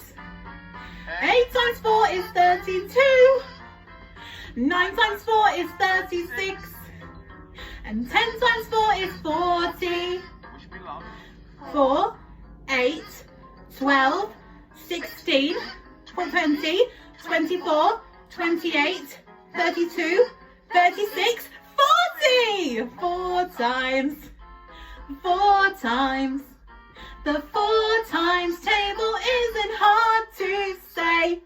Speaker 1: 8 times 4 is 32. 9 times 4 is 36. And 10 times 4 is 40. 4, 8, 12, 16, 20, 24, 28, 32, 36, 40! 4 times. 4 times. The 4 times table isn't hard to say.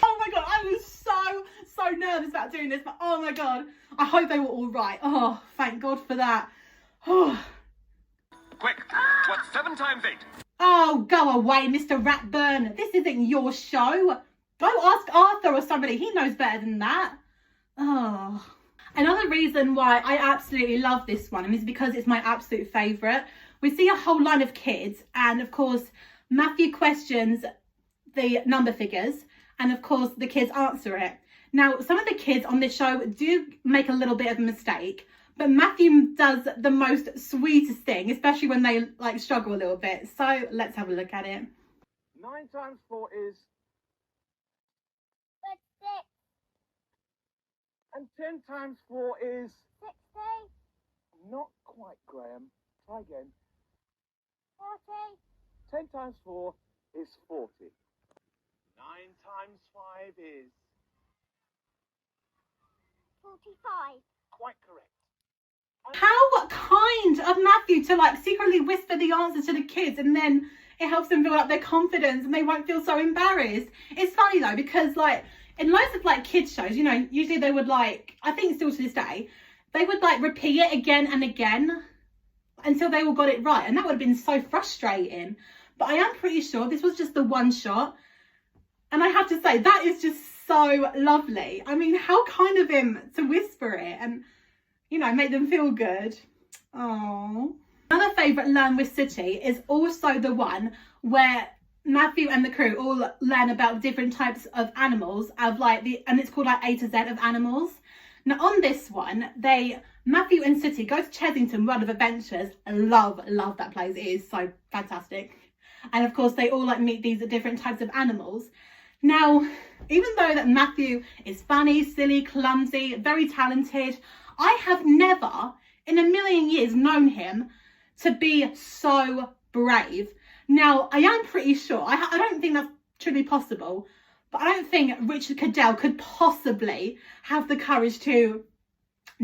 Speaker 1: Oh my god, I was so nervous about doing this, but oh my god, I hope they were all right. Oh, thank God for that. Oh.
Speaker 2: Quick, what's 7 times 8?
Speaker 1: Oh, go away, Mr. Ratburn. This isn't your show. Go ask Arthur or somebody. He knows better than that. Oh. Another reason why I absolutely love this one is because it's my absolute favourite. We see a whole line of kids, and of course, Matthew questions the number figures, and of course, the kids answer it. Now, some of the kids on this show do make a little bit of a mistake, but Matthew does the most sweetest thing, especially when they like struggle a little bit. So let's have a look at it.
Speaker 4: 9 times 4 is...
Speaker 3: 6.
Speaker 4: And 10 times 4 is...
Speaker 3: 60.
Speaker 4: Not quite, Graham. Try again.
Speaker 3: 40.
Speaker 4: 10 times 4 is 40. 9 times 5 is...
Speaker 3: 45.
Speaker 4: Quite correct.
Speaker 1: How kind of Matthew to like secretly whisper the answers to the kids, and then it helps them build up their confidence and they won't feel so embarrassed. It's funny though, because like in loads of like kids shows, you know, usually they would like, I think still to this day, they would like repeat it again and again until they all got it right, and that would have been so frustrating. But I am pretty sure this was just the one shot, and I have to say that is just so lovely. I mean, how kind of him to whisper it and, you know, make them feel good. Oh. Another favourite Learn with Sooty is also the one where Matthew and the crew all learn about different types of animals, and it's called like A to Z of animals. Now on this one, Matthew and Sooty go to Chesington World of Adventures. I love that place. It is so fantastic. And of course they all like meet these different types of animals. Now, even though that Matthew is funny, silly, clumsy, very talented, I have never in a million years known him to be so brave. Now, I am pretty sure, I don't think that's truly possible, but I don't think Richard Caddell could possibly have the courage to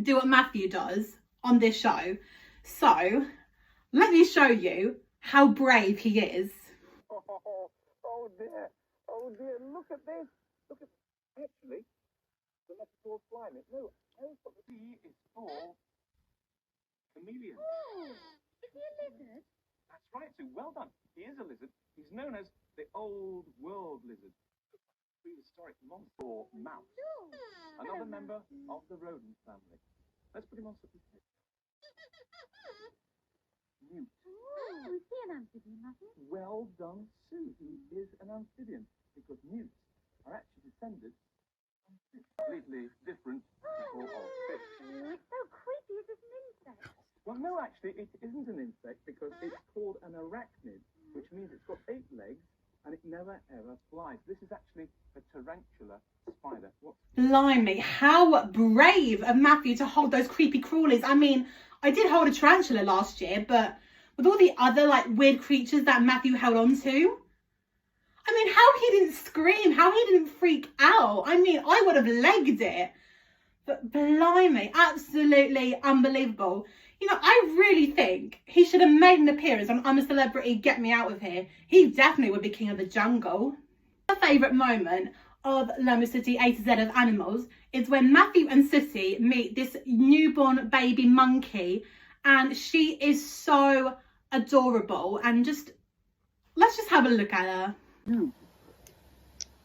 Speaker 1: do what Matthew does on this show. So, let me show you how brave he is.
Speaker 4: Oh dear, look at this. Look at, actually, the metaphor's climate. No, what the C is for chameleon.
Speaker 3: Oh, is he a lizard?
Speaker 4: That's right, Sue. Well done. He is a lizard. He's known as the Old World Lizard. Prehistoric monster or mouse. Another member of the rodent family. Let's put him on something. Newt.
Speaker 3: Oh, is he an amphibian, Matthew?
Speaker 4: Well done, Sue. He is an amphibian because newts are actually descended from fish. Completely different people of fish.
Speaker 3: Oh, it's so creepy. Is it an insect?
Speaker 4: Well, no, actually, it isn't an insect because it's called an arachnid, which means it's got 8 legs and it never ever flies. This is actually a tarantula spider. What?
Speaker 1: Blimey, how brave of Matthew to hold those creepy crawlies. I mean, I did hold a tarantula last year, but with all the other like weird creatures that Matthew held on to, I mean, how he didn't scream, how he didn't freak out. I mean, I would have legged it. But blimey, absolutely unbelievable. You know, I really think he should have made an appearance on I'm a Celebrity, Get Me Out of Here. He definitely would be king of the jungle. My favourite moment of Learn with Sooty A to Z of animals is when Matthew and Sooty meet this newborn baby monkey, and she is so adorable, and let's just have a look at her.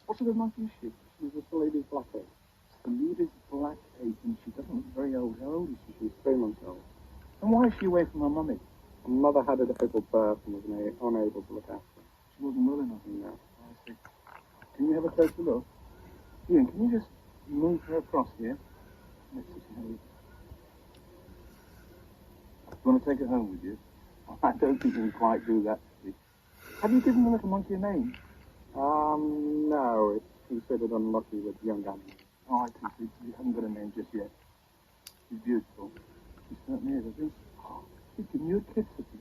Speaker 4: What sort of monkey is she? She's a lady's black egg. The lady's black egg, and she doesn't look very old. How old is she? She's 3 months old. And why is she away from her mummy?
Speaker 7: Her mother had a difficult birth and was unable to look after her.
Speaker 4: She wasn't well enough.
Speaker 7: No.
Speaker 4: I see. Can you have a closer look? Ian, can you just move her across here? Let's see how you... You want to take her home with you? I don't think you can quite do that. Have you given the little monkey a name?
Speaker 7: No, it's considered unlucky with young animals. Oh, I can see you haven't got a name just yet. She's beautiful. She certainly is. I think. Oh, she's giving you a kiss, Sooty.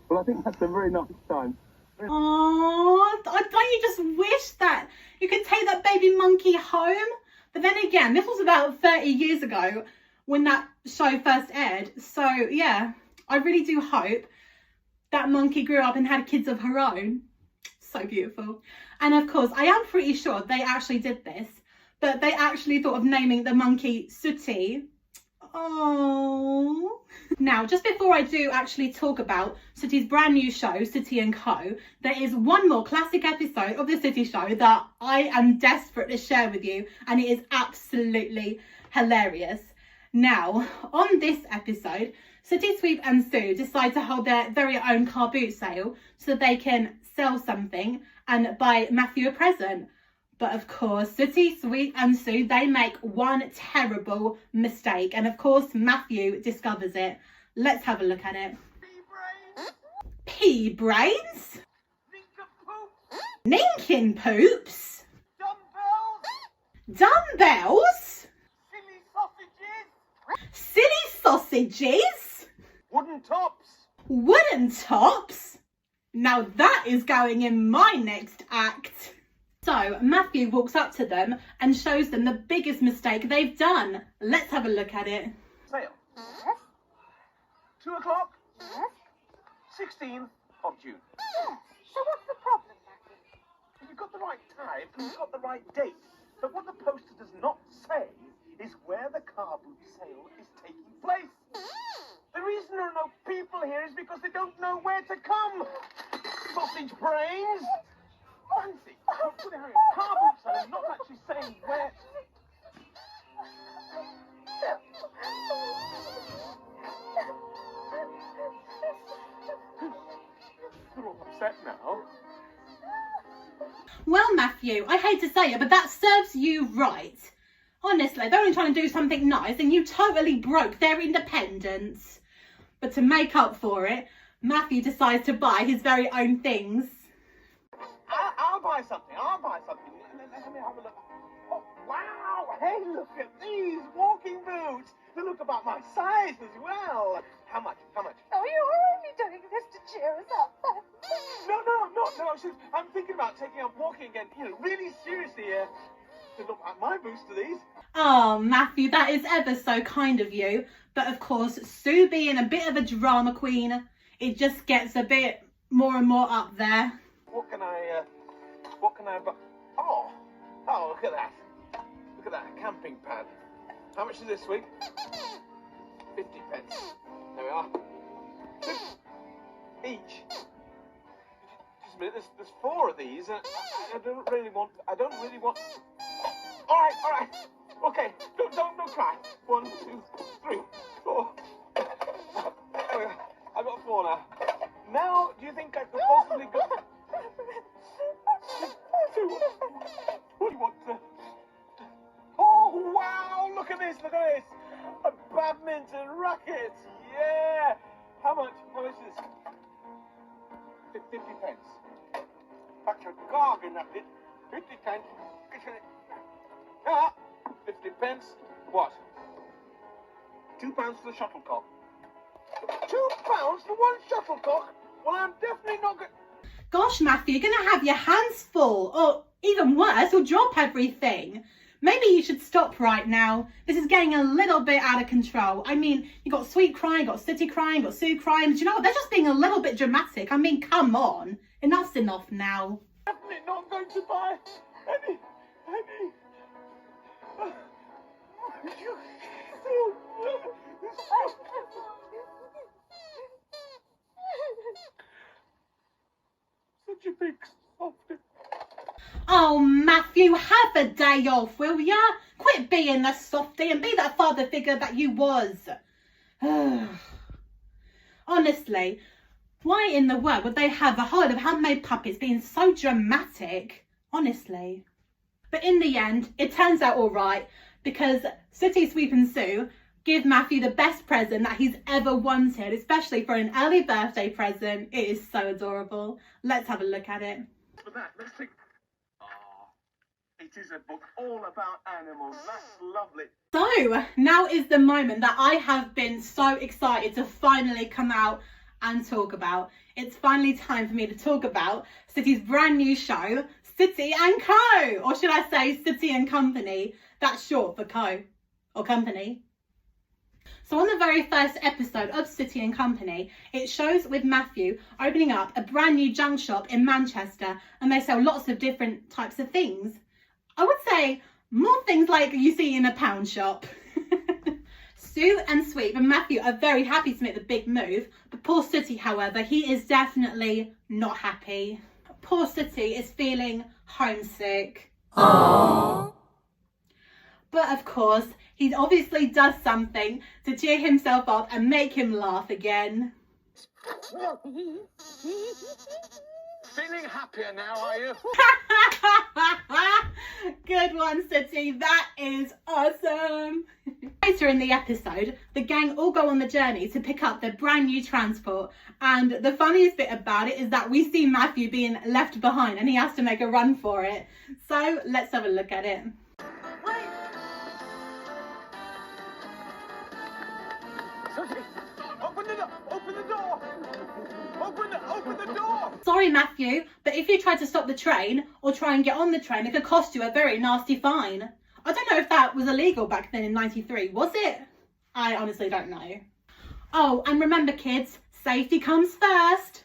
Speaker 7: Well, I think that's a very nice time.
Speaker 1: Oh, don't you just wish that you could take that baby monkey home? But then again, this was about 30 years ago when that show first aired. So yeah, I really do hope that monkey grew up and had kids of her own. So beautiful. And of course, I am pretty sure they actually did this, but they actually thought of naming the monkey Sooty. Oh. Now, just before I do actually talk about Sooty's brand new show, Sooty and Co, there is one more classic episode of the Sooty show that I am desperate to share with you, and it is absolutely hilarious. Now, on this episode, Sooty, Sweep and Sue decide to hold their very own car boot sale so they can sell something and buy Matthew a present. But of course, Sooty, Sweep and Sue, they make one terrible mistake. And of course, Matthew discovers it. Let's have a look at it. Pea brains? Ninkin poops? Dumbbells? Silly sausages?
Speaker 4: Wooden tops.
Speaker 1: Wooden tops? Now that is going in my next act. So Matthew walks up to them and shows them the biggest mistake they've done. Let's have a look at it.
Speaker 4: Sale.
Speaker 3: Yes?
Speaker 4: 2 o'clock.
Speaker 3: Yes?
Speaker 4: 16th of June.
Speaker 3: Yes. So what's the problem, Matthew?
Speaker 4: You've got the right time and you've got the right date. But what the poster does not say is where the car boot sale is taking place. The reason there are no people here is because they don't know where to come. Sausage brains. Fancy. Car boot sale and not actually saying where. They're all upset now.
Speaker 1: Well, Matthew, I hate to say it, but that serves you right. Honestly, they're only trying to do something nice and you totally broke their independence. But to make up for it, Matthew decides to buy his very own things.
Speaker 4: I'll buy something. I'll buy something. Let me have a look. Oh, wow. Hey, look at these walking boots. They look about my size as well. How much? How much?
Speaker 3: Oh, you're only doing this to cheer us up.
Speaker 4: No. I'm thinking about taking up walking again. You know, really seriously. To look at my boots to these.
Speaker 1: Oh, Matthew, that is ever so kind of you. But of course, Sue being a bit of a drama queen, it just gets a bit more and more up there.
Speaker 4: What can I buy? Oh, look at that. Look at that camping pad. How much is this, Sweet? 50 pence. There we are. Each. Just a minute, there's 4 of these. I don't really want. All right. Okay, don't cry. 1, 2, 3, 4. There we go. I've got 4 now. Now, do you think I could possibly go? What do you want to? Oh wow! Look at this! A badminton racket! Yeah! How much is this? 50 pence. That's a bargain, that is. 50 pence. 50 pence. What? £2 for the shuttlecock. £2 for one shuttlecock? Well, I'm definitely not going.
Speaker 1: Gosh, Matthew, you're going to have your hands full. Or even worse, you'll drop everything. Maybe you should stop right now. This is getting a little bit out of control. I mean, you got Sweet crying, got Sooty crying, got Sue crying. Do you know what? They're just being a little bit dramatic. I mean, come on. Enough's enough now.
Speaker 4: I'm definitely not going to buy any. Such a big softy.
Speaker 1: Oh, Matthew, have a day off, will ya? Quit being the softie and be that father figure that you was. Honestly, why in the world would they have a whole lot of handmade puppets being so dramatic? Honestly. But in the end, it turns out all right because Sooty, Sweep and Sue give Matthew the best present that he's ever wanted, especially for an early birthday present. It is so adorable. Let's have a look at it.
Speaker 4: For that, let's think. Are It is a book all about animals. That's lovely.
Speaker 1: So now is the moment that I have been so excited to finally come out and talk about. It's finally time for me to talk about Sooty's brand new show, Sooty and Co. Or should I say Sooty and Company? That's short for co or company. So on the very first episode of Sooty and Company, it shows with Matthew opening up a brand new junk shop in Manchester, and they sell lots of different types of things. I would say more things like you see in a pound shop. Sue and Sweet and Matthew are very happy to make the big move, but poor Sooty, however, he is definitely not happy. Poor Sooty is feeling homesick. Aww. But of course, he obviously does something to cheer himself up and make him laugh again.
Speaker 4: Feeling happier now, are you?
Speaker 1: Good one, Sooty. That is awesome. Later in the episode, the gang all go on the journey to pick up their brand new transport. And the funniest bit about it is that we see Matthew being left behind and he has to make a run for it. So let's have a look at it.
Speaker 4: Sooty, open the door! Open the door! Open the door!
Speaker 1: Sorry, Matthew, but if you try to stop the train or try and get on the train, it could cost you a very nasty fine. I don't know if that was illegal back then in '93, was it? I honestly don't know. Oh, and remember kids, safety comes first.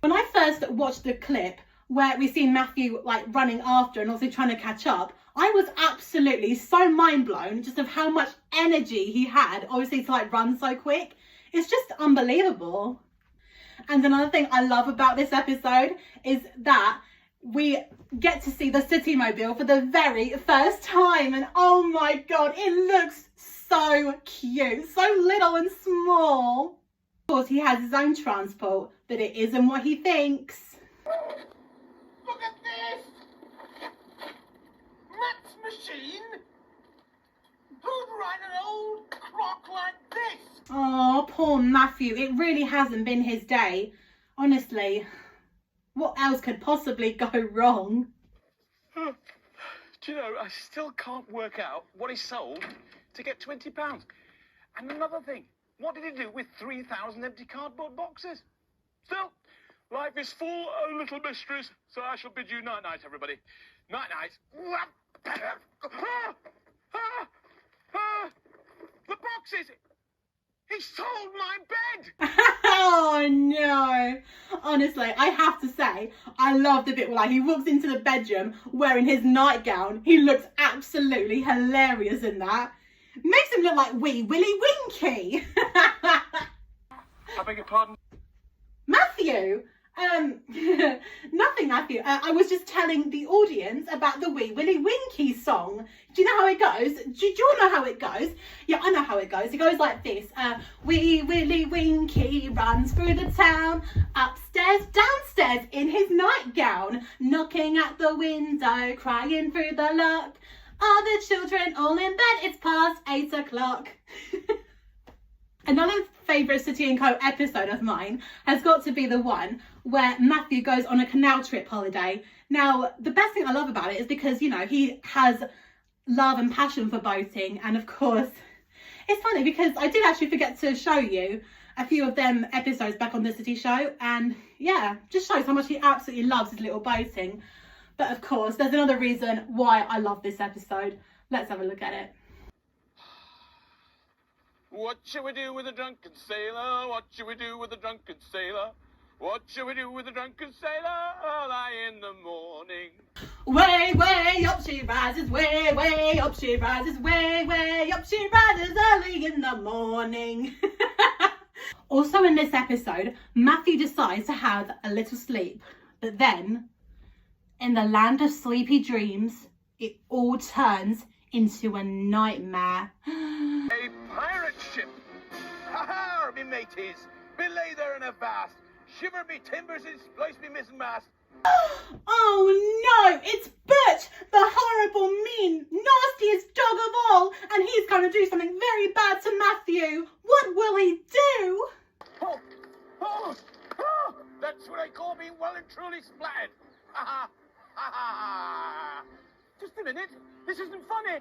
Speaker 1: When I first watched the clip where we see Matthew like running after and also trying to catch up, I was absolutely so mind blown just of how much energy he had, obviously, to like run so quick. It's just unbelievable. And another thing I love about this episode is that we get to see the Sooty Mobile for the very first time. And oh my God, it looks so cute, so little and small. Of course, he has his own transport, but it isn't what he thinks.
Speaker 4: Look at this! Matt's machine? Who'd ride an old clock like this?
Speaker 1: Oh, poor Matthew. It really hasn't been his day. Honestly, what else could possibly go wrong?
Speaker 4: Do you know, I still can't work out what he sold to get £20. And another thing, what did he do with 3,000 empty cardboard boxes? Still, life is full of little mysteries, so I shall bid you night-night, everybody. Night-night. The boxes! He sold my bed!
Speaker 1: Oh no! Honestly, I have to say, I love the bit where like, he walks into the bedroom wearing his nightgown. He looks absolutely hilarious in that. Makes him look like Wee Willie Winky.
Speaker 4: I beg your pardon?
Speaker 1: Matthew! Nothing, Matthew. I was just telling the audience about the Wee Willie Winky song. Do you know how it goes? Do you all know how it goes? Yeah, I know how it goes. It goes like this. Wee Willie Winky runs through the town, upstairs, downstairs in his nightgown, knocking at the window, crying through the lock. All the children all in bed, it's past 8 o'clock. Another favourite Sooty and Co episode of mine has got to be the one where Matthew goes on a canal trip holiday. Now, the best thing I love about it is because, you know, he has love and passion for boating. And of course, it's funny because I did actually forget to show you a few of them episodes back on the Sooty show. And yeah, just shows how much he absolutely loves his little boating. But of course, there's another reason why I love this episode. Let's have a look at it.
Speaker 4: What shall we do with a drunken sailor? What shall we do with a drunken sailor? What shall we do with a drunken sailor early in the morning?
Speaker 1: Way, way up she rises, way, way up she rises, way, way up she rises early in the morning. Also in this episode, Matthew decides to have a little sleep. But then, in the land of sleepy dreams, it all turns into a nightmare.
Speaker 4: A pirate ship! Ha-ha, me mateys! Belay there in a vast! Shiver me timbers and splice me mizzenmast!
Speaker 1: Oh no, it's Butch, the horrible, mean, nastiest dog of all, and he's going to do something very bad to Matthew. What will he do?
Speaker 4: Oh! That's what I call being well and truly splattered! Ha ha! Ha ha! Just a minute. This isn't funny.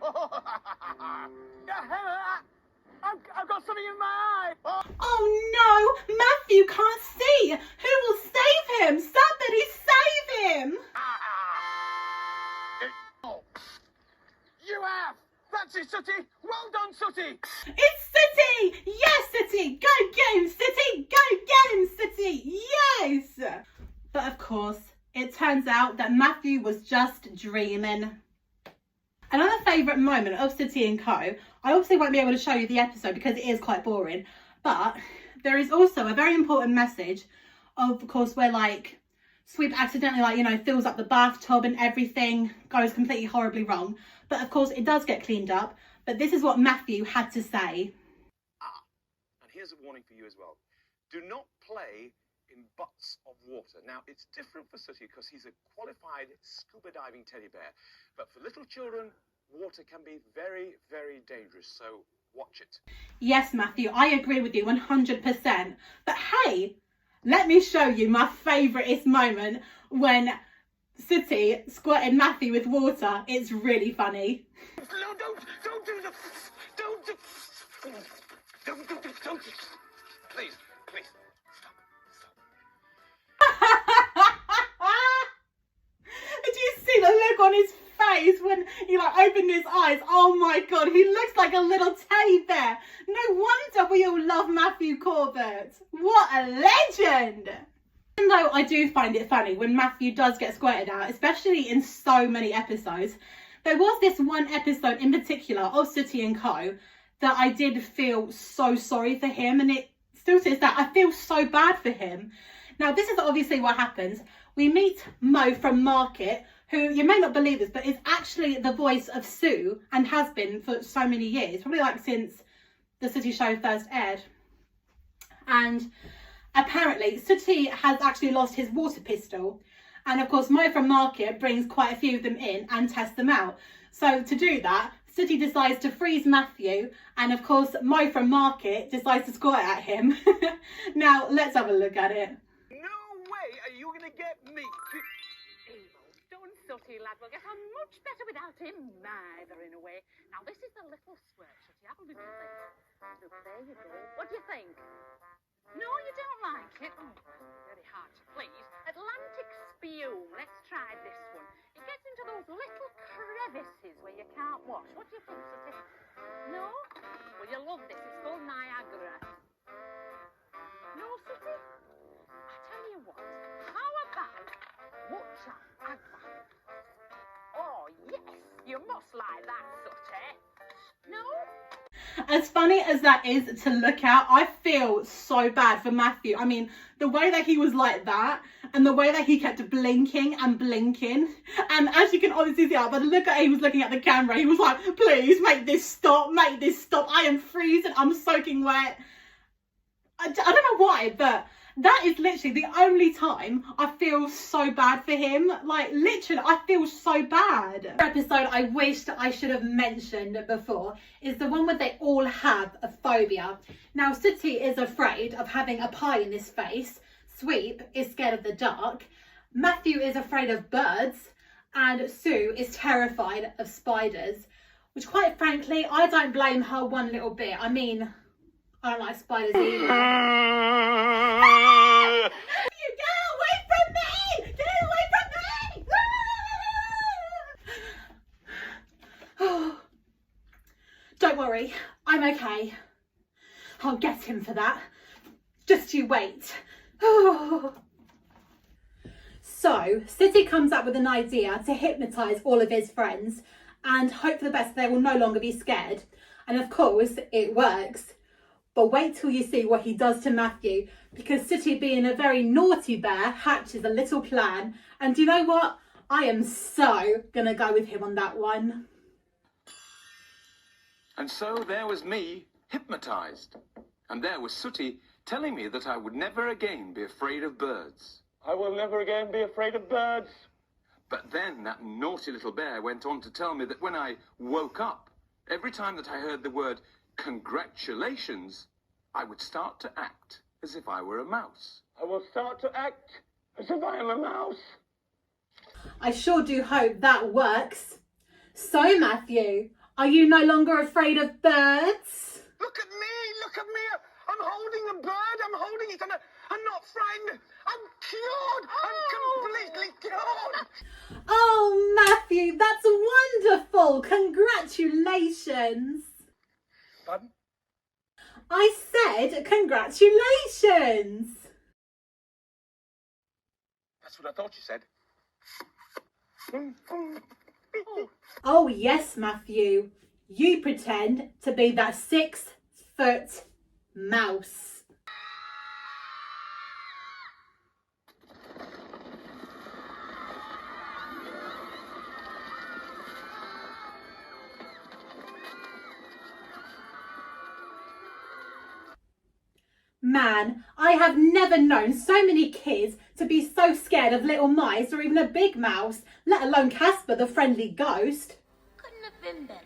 Speaker 4: I've got something in my eye.
Speaker 1: Oh no, Matthew can't see. Who will save him? Somebody save him.
Speaker 4: You have. That's it, Sooty. Well done, Sooty.
Speaker 1: It's Sooty. Yes, Sooty. Go get him, Sooty. Go get him, Sooty. Yes. But of course, it turns out that Matthew was just dreaming. Another favourite moment of Sooty and Co. I obviously won't be able to show you the episode because it is quite boring. But there is also a very important message of course, where like Sweep accidentally fills up the bathtub and everything goes completely horribly wrong. But of course it does get cleaned up. But this is what Matthew had to say.
Speaker 8: And here's a warning for you as well. Do not play in butts of water. Now, it's different for Sooty because he's a qualified scuba diving teddy bear. But for little children, water can be very, very dangerous. So watch it.
Speaker 1: Yes, Matthew, I agree with you 100%. But hey, let me show you my favouriteest moment when Sooty squirted Matthew with water. It's really funny.
Speaker 4: No, don't do the... Don't. Please.
Speaker 1: Did you see the look on his face when he opened his eyes? Oh my god, he looks like a little teddy bear. No wonder we all love Matthew Corbett. What a legend! Even though I do find it funny when Matthew does get squirted out, especially in so many episodes, there was this one episode in particular of Sooty and Co. that I did feel so sorry for him, and it still says that I feel so bad for him. Now, this is obviously what happens. We meet Mo from Market, who, you may not believe this, but is actually the voice of Sue and has been for so many years, probably since the Sooty show first aired. And apparently, Sooty has actually lost his water pistol. And of course, Mo from Market brings quite a few of them in and tests them out. So to do that, Sooty decides to freeze Matthew, and of course Mo from Market decides to squirt at him. Now let's have a look at it.
Speaker 4: No way are you going to get me.
Speaker 9: Don't Sooty, lad. We'll get on much better without him, neither, in a way. Now this is the little squirt, Sooty. Have a look at this. Look, there you go. What do you think? No, you don't like it? Oh, very hard to please. Atlantic Spume. Let's try this one. It gets into those little crevices where you can't wash. What do you think, Sooty? No? Well, you love this. It's called Niagara. No, Sooty? I tell you what. How about Mucha Agua? Oh, yes. You must like that, Sooty. No?
Speaker 1: As funny as that is to look at, I feel so bad for Matthew. I mean, the way that he was like that and the way that he kept blinking and blinking. And as you can obviously see, by the look at he was looking at the camera, he was like, please make this stop, make this stop. I am freezing, I'm soaking wet. I don't know why, but that is literally the only time I feel so bad for him. Literally, I feel so bad. The episode I wished I should have mentioned before is the one where they all have a phobia. Now, Sooty is afraid of having a pie in his face. Sweep is scared of the dark. Matthew is afraid of birds. And Sue is terrified of spiders. Which, quite frankly, I don't blame her one little bit. I mean, I don't like spiders either. Get away from me! Get away from me! Don't worry, I'm okay. I'll get him for that. Just you wait. So, Sooty comes up with an idea to hypnotise all of his friends and hope for the best they will no longer be scared. And of course, it works. But wait till you see what he does to Matthew, because Sooty, being a very naughty bear, hatches a little plan. And do you know what? I am so gonna go with him on that one.
Speaker 8: And so there was me, hypnotised. And there was Sooty telling me that I would never again be afraid of birds.
Speaker 4: I will never again be afraid of birds.
Speaker 8: But then that naughty little bear went on to tell me that when I woke up, every time that I heard the word congratulations, I would start to act as if I were a mouse.
Speaker 4: I will start to act as if I am a mouse.
Speaker 1: I sure do hope that works. So, Matthew, are you no longer afraid of birds?
Speaker 8: Look at me, look at me. I'm holding a bird, I'm holding it, and I'm not frightened. I'm cured, I'm completely cured.
Speaker 1: Oh, Matthew, that's wonderful. Congratulations.
Speaker 8: Pardon?
Speaker 1: I said congratulations.
Speaker 8: That's what I thought you said.
Speaker 1: Oh, yes, Matthew. You pretend to be that 6-foot mouse. Man, I have never known so many kids to be so scared of little mice or even a big mouse, let alone Casper the friendly ghost.
Speaker 3: Couldn't have been better.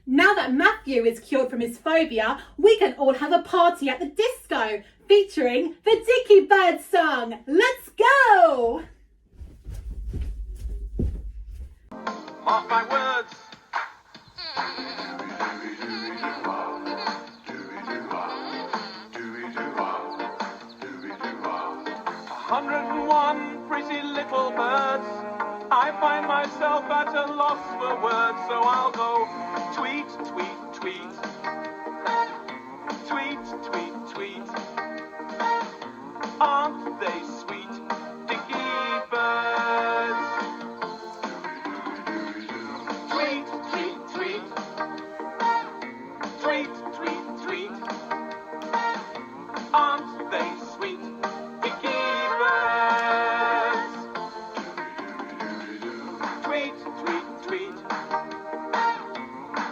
Speaker 1: Now that Matthew is cured from his phobia, we can all have a party at the disco featuring the Dicky Bird song. Let's go!
Speaker 2: Mark my words. 101 pretty little birds. I find myself at a loss for words, so I'll go tweet, tweet, tweet. Tweet, tweet, tweet. Aren't they sweet, dicky birds? Tweet, tweet, tweet. Tweet, tweet, tweet. Aren't they sweet, dicky birds? Tweet, tweet, tweet.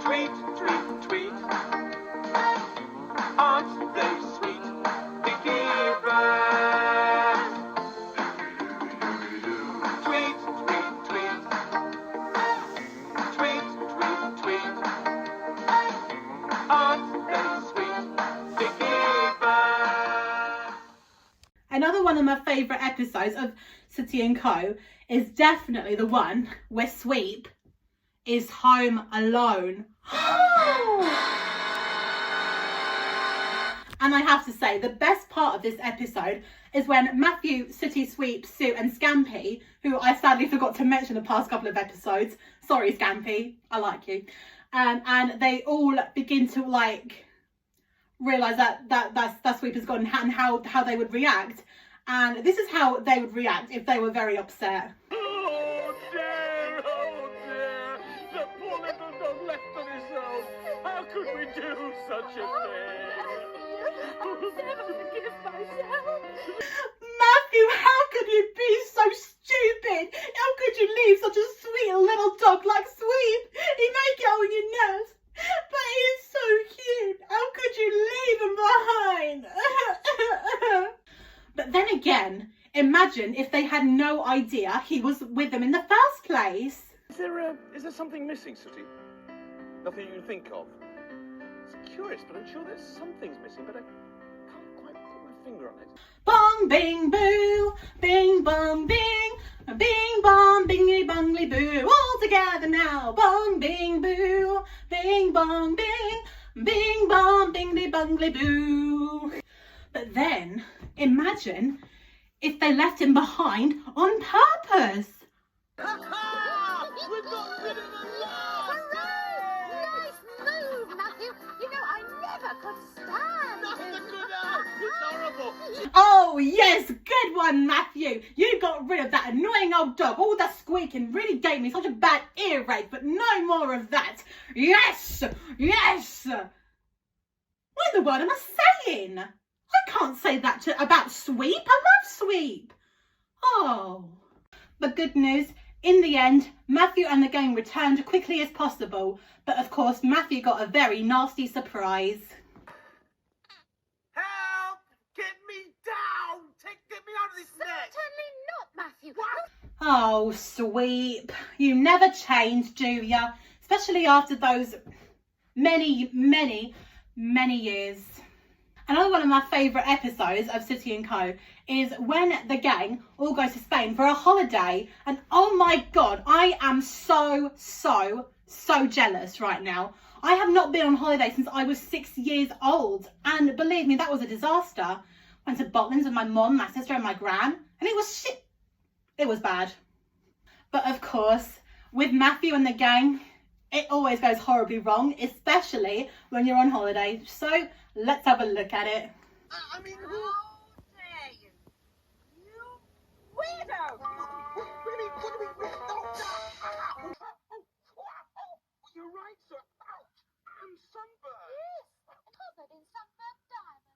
Speaker 2: Tweet, tweet, tweet. Aren't they sweet, dicky birds? Tweet, tweet, tweet. Tweet, tweet, tweet. Aren't they sweet, dicky birds?
Speaker 1: Another one of my favourite episodes of Sooty and Co is definitely the one where Sweep is home alone. And I have to say, the best part of this episode is when Matthew, Sooty, Sweep, Sue and Scampy, who I sadly forgot to mention the past couple of episodes, sorry Scampy, I like you, and they all begin to like realise that Sweep has gone and how they would react. And this is how they would react if they were very upset.
Speaker 2: Oh dear, the poor little dog left on his own. How could we do such a thing?
Speaker 3: I'll never forgive myself.
Speaker 1: Matthew, how could you be so stupid? How could you leave such a sweet little dog like Sweep? He may get on your nerves, but he's so cute. How could you leave him behind? But then again, imagine if they had no idea he was with them in the first place.
Speaker 4: Is there something missing, Sooty? Nothing you can think of? It's curious, but I'm sure there's some things missing, but I can't quite put my finger on it.
Speaker 1: Bong, bing, boo, bing, bong, bing, bing, bong, bingly, bongly, boo, all together now. Bong, bing, boo, bing, bong, bing, bing, bong, bingly, bongly, boo. But then, imagine if they left him behind on purpose.
Speaker 2: We've got rid of the last!
Speaker 3: Nice move, Matthew. You know, I never could stand
Speaker 2: Nothing
Speaker 3: him.
Speaker 2: good out! It's horrible!
Speaker 1: Oh yes, good one, Matthew. You got rid of that annoying old dog. All the squeaking really gave me such a bad earache, but no more of that. Yes, yes. What in the world am I saying? I can't say that about Sweep. I love Sweep. Oh. But good news, in the end, Matthew and the gang returned quickly as possible. But of course, Matthew got a very nasty surprise.
Speaker 2: Help! Get me down! Get me out of this net!
Speaker 3: Certainly not, Matthew.
Speaker 2: What?
Speaker 1: Oh, Sweep. You never change, do ya? Especially after those many, many, many years. Another one of my favourite episodes of Sooty and Co is when the gang all goes to Spain for a holiday. And oh my God, I am so jealous right now. I have not been on holiday since I was 6 years old. And believe me, that was a disaster. Went to Botlands with my mum, my sister and my gran. And it was shit. It was bad. But of course, with Matthew and the gang, it always goes horribly wrong, especially when you're on holiday. So let's have a look at it.
Speaker 4: I mean, who?
Speaker 9: How dare you? You weirdo!
Speaker 4: What do you mean? What do you mean? You're right, sir. Ouch! I'm sunburned.
Speaker 3: Yes, covered in sunburned diamonds.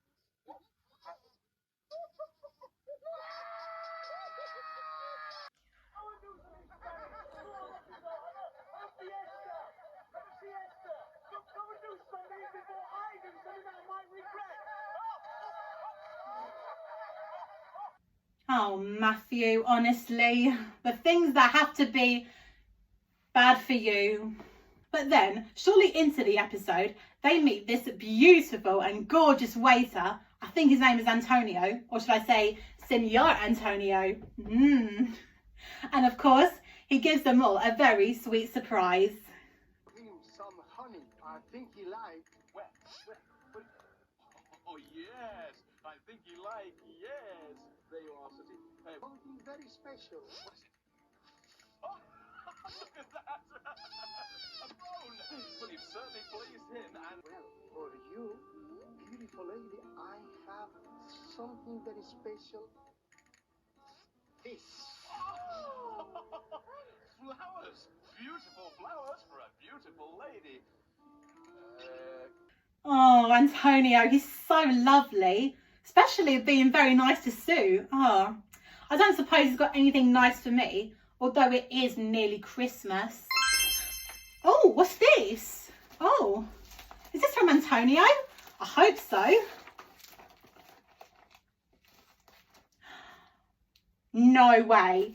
Speaker 1: Oh, Matthew, honestly, the things that have to be bad for you. But then, shortly into the episode, they meet this beautiful and gorgeous waiter. I think his name is Antonio, or should I say, Senor Antonio. And of course, he gives them all a very sweet surprise.
Speaker 7: Some honey. I think he likes.
Speaker 4: Oh, yes. I think you like, yes. There you are, Sooty.
Speaker 7: Something very special.
Speaker 4: Oh, look at that. A bone. Well, you've certainly pleased him. And
Speaker 7: Well, for you, beautiful lady, I have something very special. This.
Speaker 4: flowers. Beautiful flowers for a beautiful lady.
Speaker 1: Oh, Antonio, he's so lovely. Especially being very nice to Sue. Oh, I don't suppose he's got anything nice for me, although it is nearly Christmas. Oh, what's this? Oh, is this from Antonio? I hope so. No way.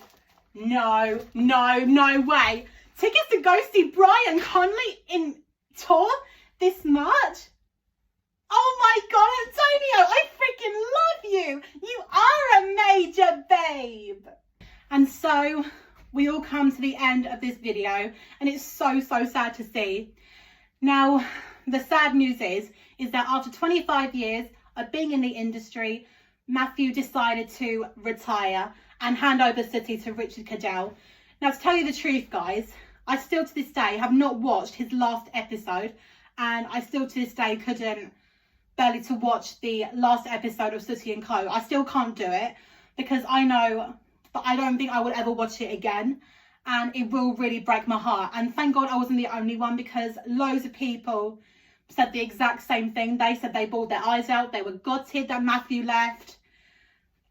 Speaker 1: No way. Tickets to go see Brian Conley in tour this March? Oh my God, Antonio, I freaking love you. You are a major babe. And so we all come to the end of this video, and it's so sad to see. Now, the sad news is that after 25 years of being in the industry, Matthew decided to retire and hand over Sooty to Richard Caddell. Now, to tell you the truth, guys, I still to this day have not watched his last episode, and I still to this day couldn't barely to watch the last episode of Sooty and Co. I still can't do it because I know that I don't think I would ever watch it again, and it will really break my heart. And thank God I wasn't the only one, because loads of people said the exact same thing. They said they bawled their eyes out. They were gutted that Matthew left,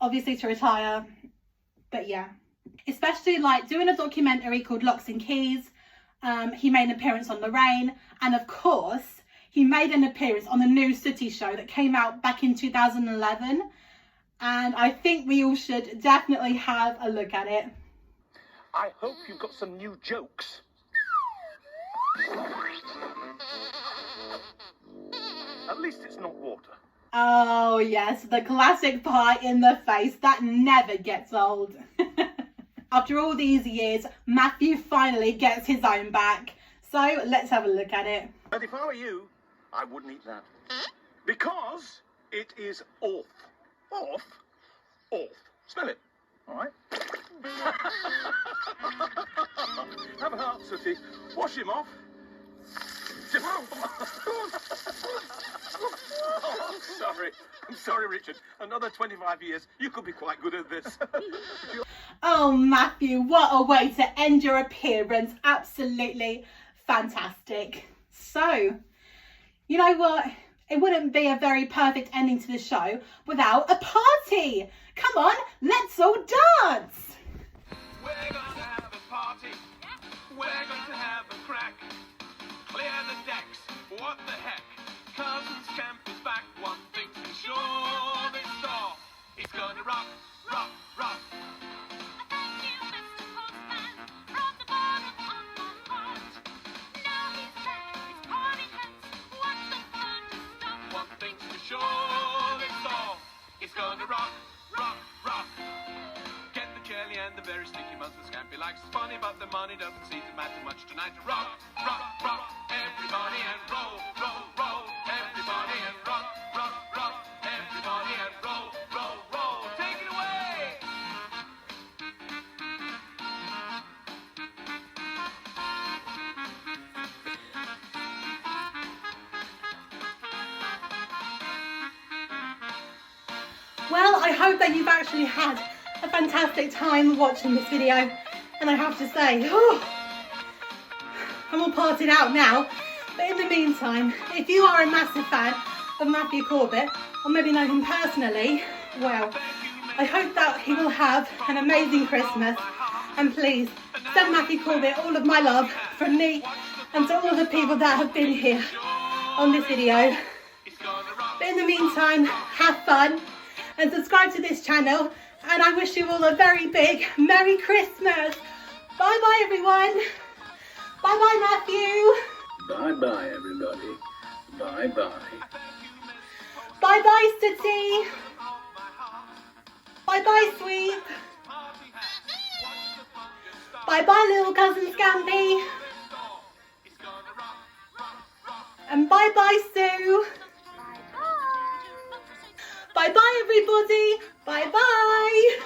Speaker 1: obviously to retire. But yeah, especially like doing a documentary called Locks and Keys. He made an appearance on Lorraine, and of course he made an appearance on the new Sooty show that came out back in 2011. And I think we all should definitely have a look at it.
Speaker 8: I hope you've got some new jokes. At least it's not water.
Speaker 1: Oh yes, the classic pie in the face that never gets old. After all these years, Matthew finally gets his own back. So let's have a look at it.
Speaker 8: But if I were you, I wouldn't eat that. Because it is off. Off? Off. Smell it. All right? Have a heart, Sooty. Wash him off. Oh, sorry. I'm sorry, Richard. Another 25 years, you could be quite good at this.
Speaker 1: Oh, Matthew, what a way to end your appearance. Absolutely fantastic. So, you know what? It wouldn't be a very perfect ending to the show without a party. Come on, let's all dance.
Speaker 2: We're going to have a party. We're going to have a crack. Clear the decks. What the heck? Cousins Camp is back. One thing's for sure. This song is going to rock, rock, rock.
Speaker 3: Thank you, Mr. Postman, from the bottom of my heart. Now he's back, it's party hats. What's the fun to stop?
Speaker 2: One thing's for sure. gonna rock, rock, rock. Get the jelly and the very sticky buns the Scampy likes. It's funny, but the money doesn't seem to matter much tonight. Rock, rock, rock, everybody and roll, roll, roll. Everybody and rock, rock, rock. Everybody and roll, roll, roll. Take it away!
Speaker 1: Well, I hope that you've actually had a fantastic time watching this video, and I have to say, I'm all parted out now, but in the meantime, if you are a massive fan of Matthew Corbett, or maybe know him personally, well, I hope that he will have an amazing Christmas, and please send Matthew Corbett all of my love from me and to all of the people that have been here on this video. But in the meantime, have fun and subscribe to this channel, and I wish you all a very big Merry Christmas. Bye bye everyone. Bye bye Matthew.
Speaker 7: Bye bye, everybody. Bye bye.
Speaker 1: Bye bye Sooty. Bye bye Sweet. Bye bye little cousin Scampy. And bye bye Sue. Bye bye everybody. Bye bye.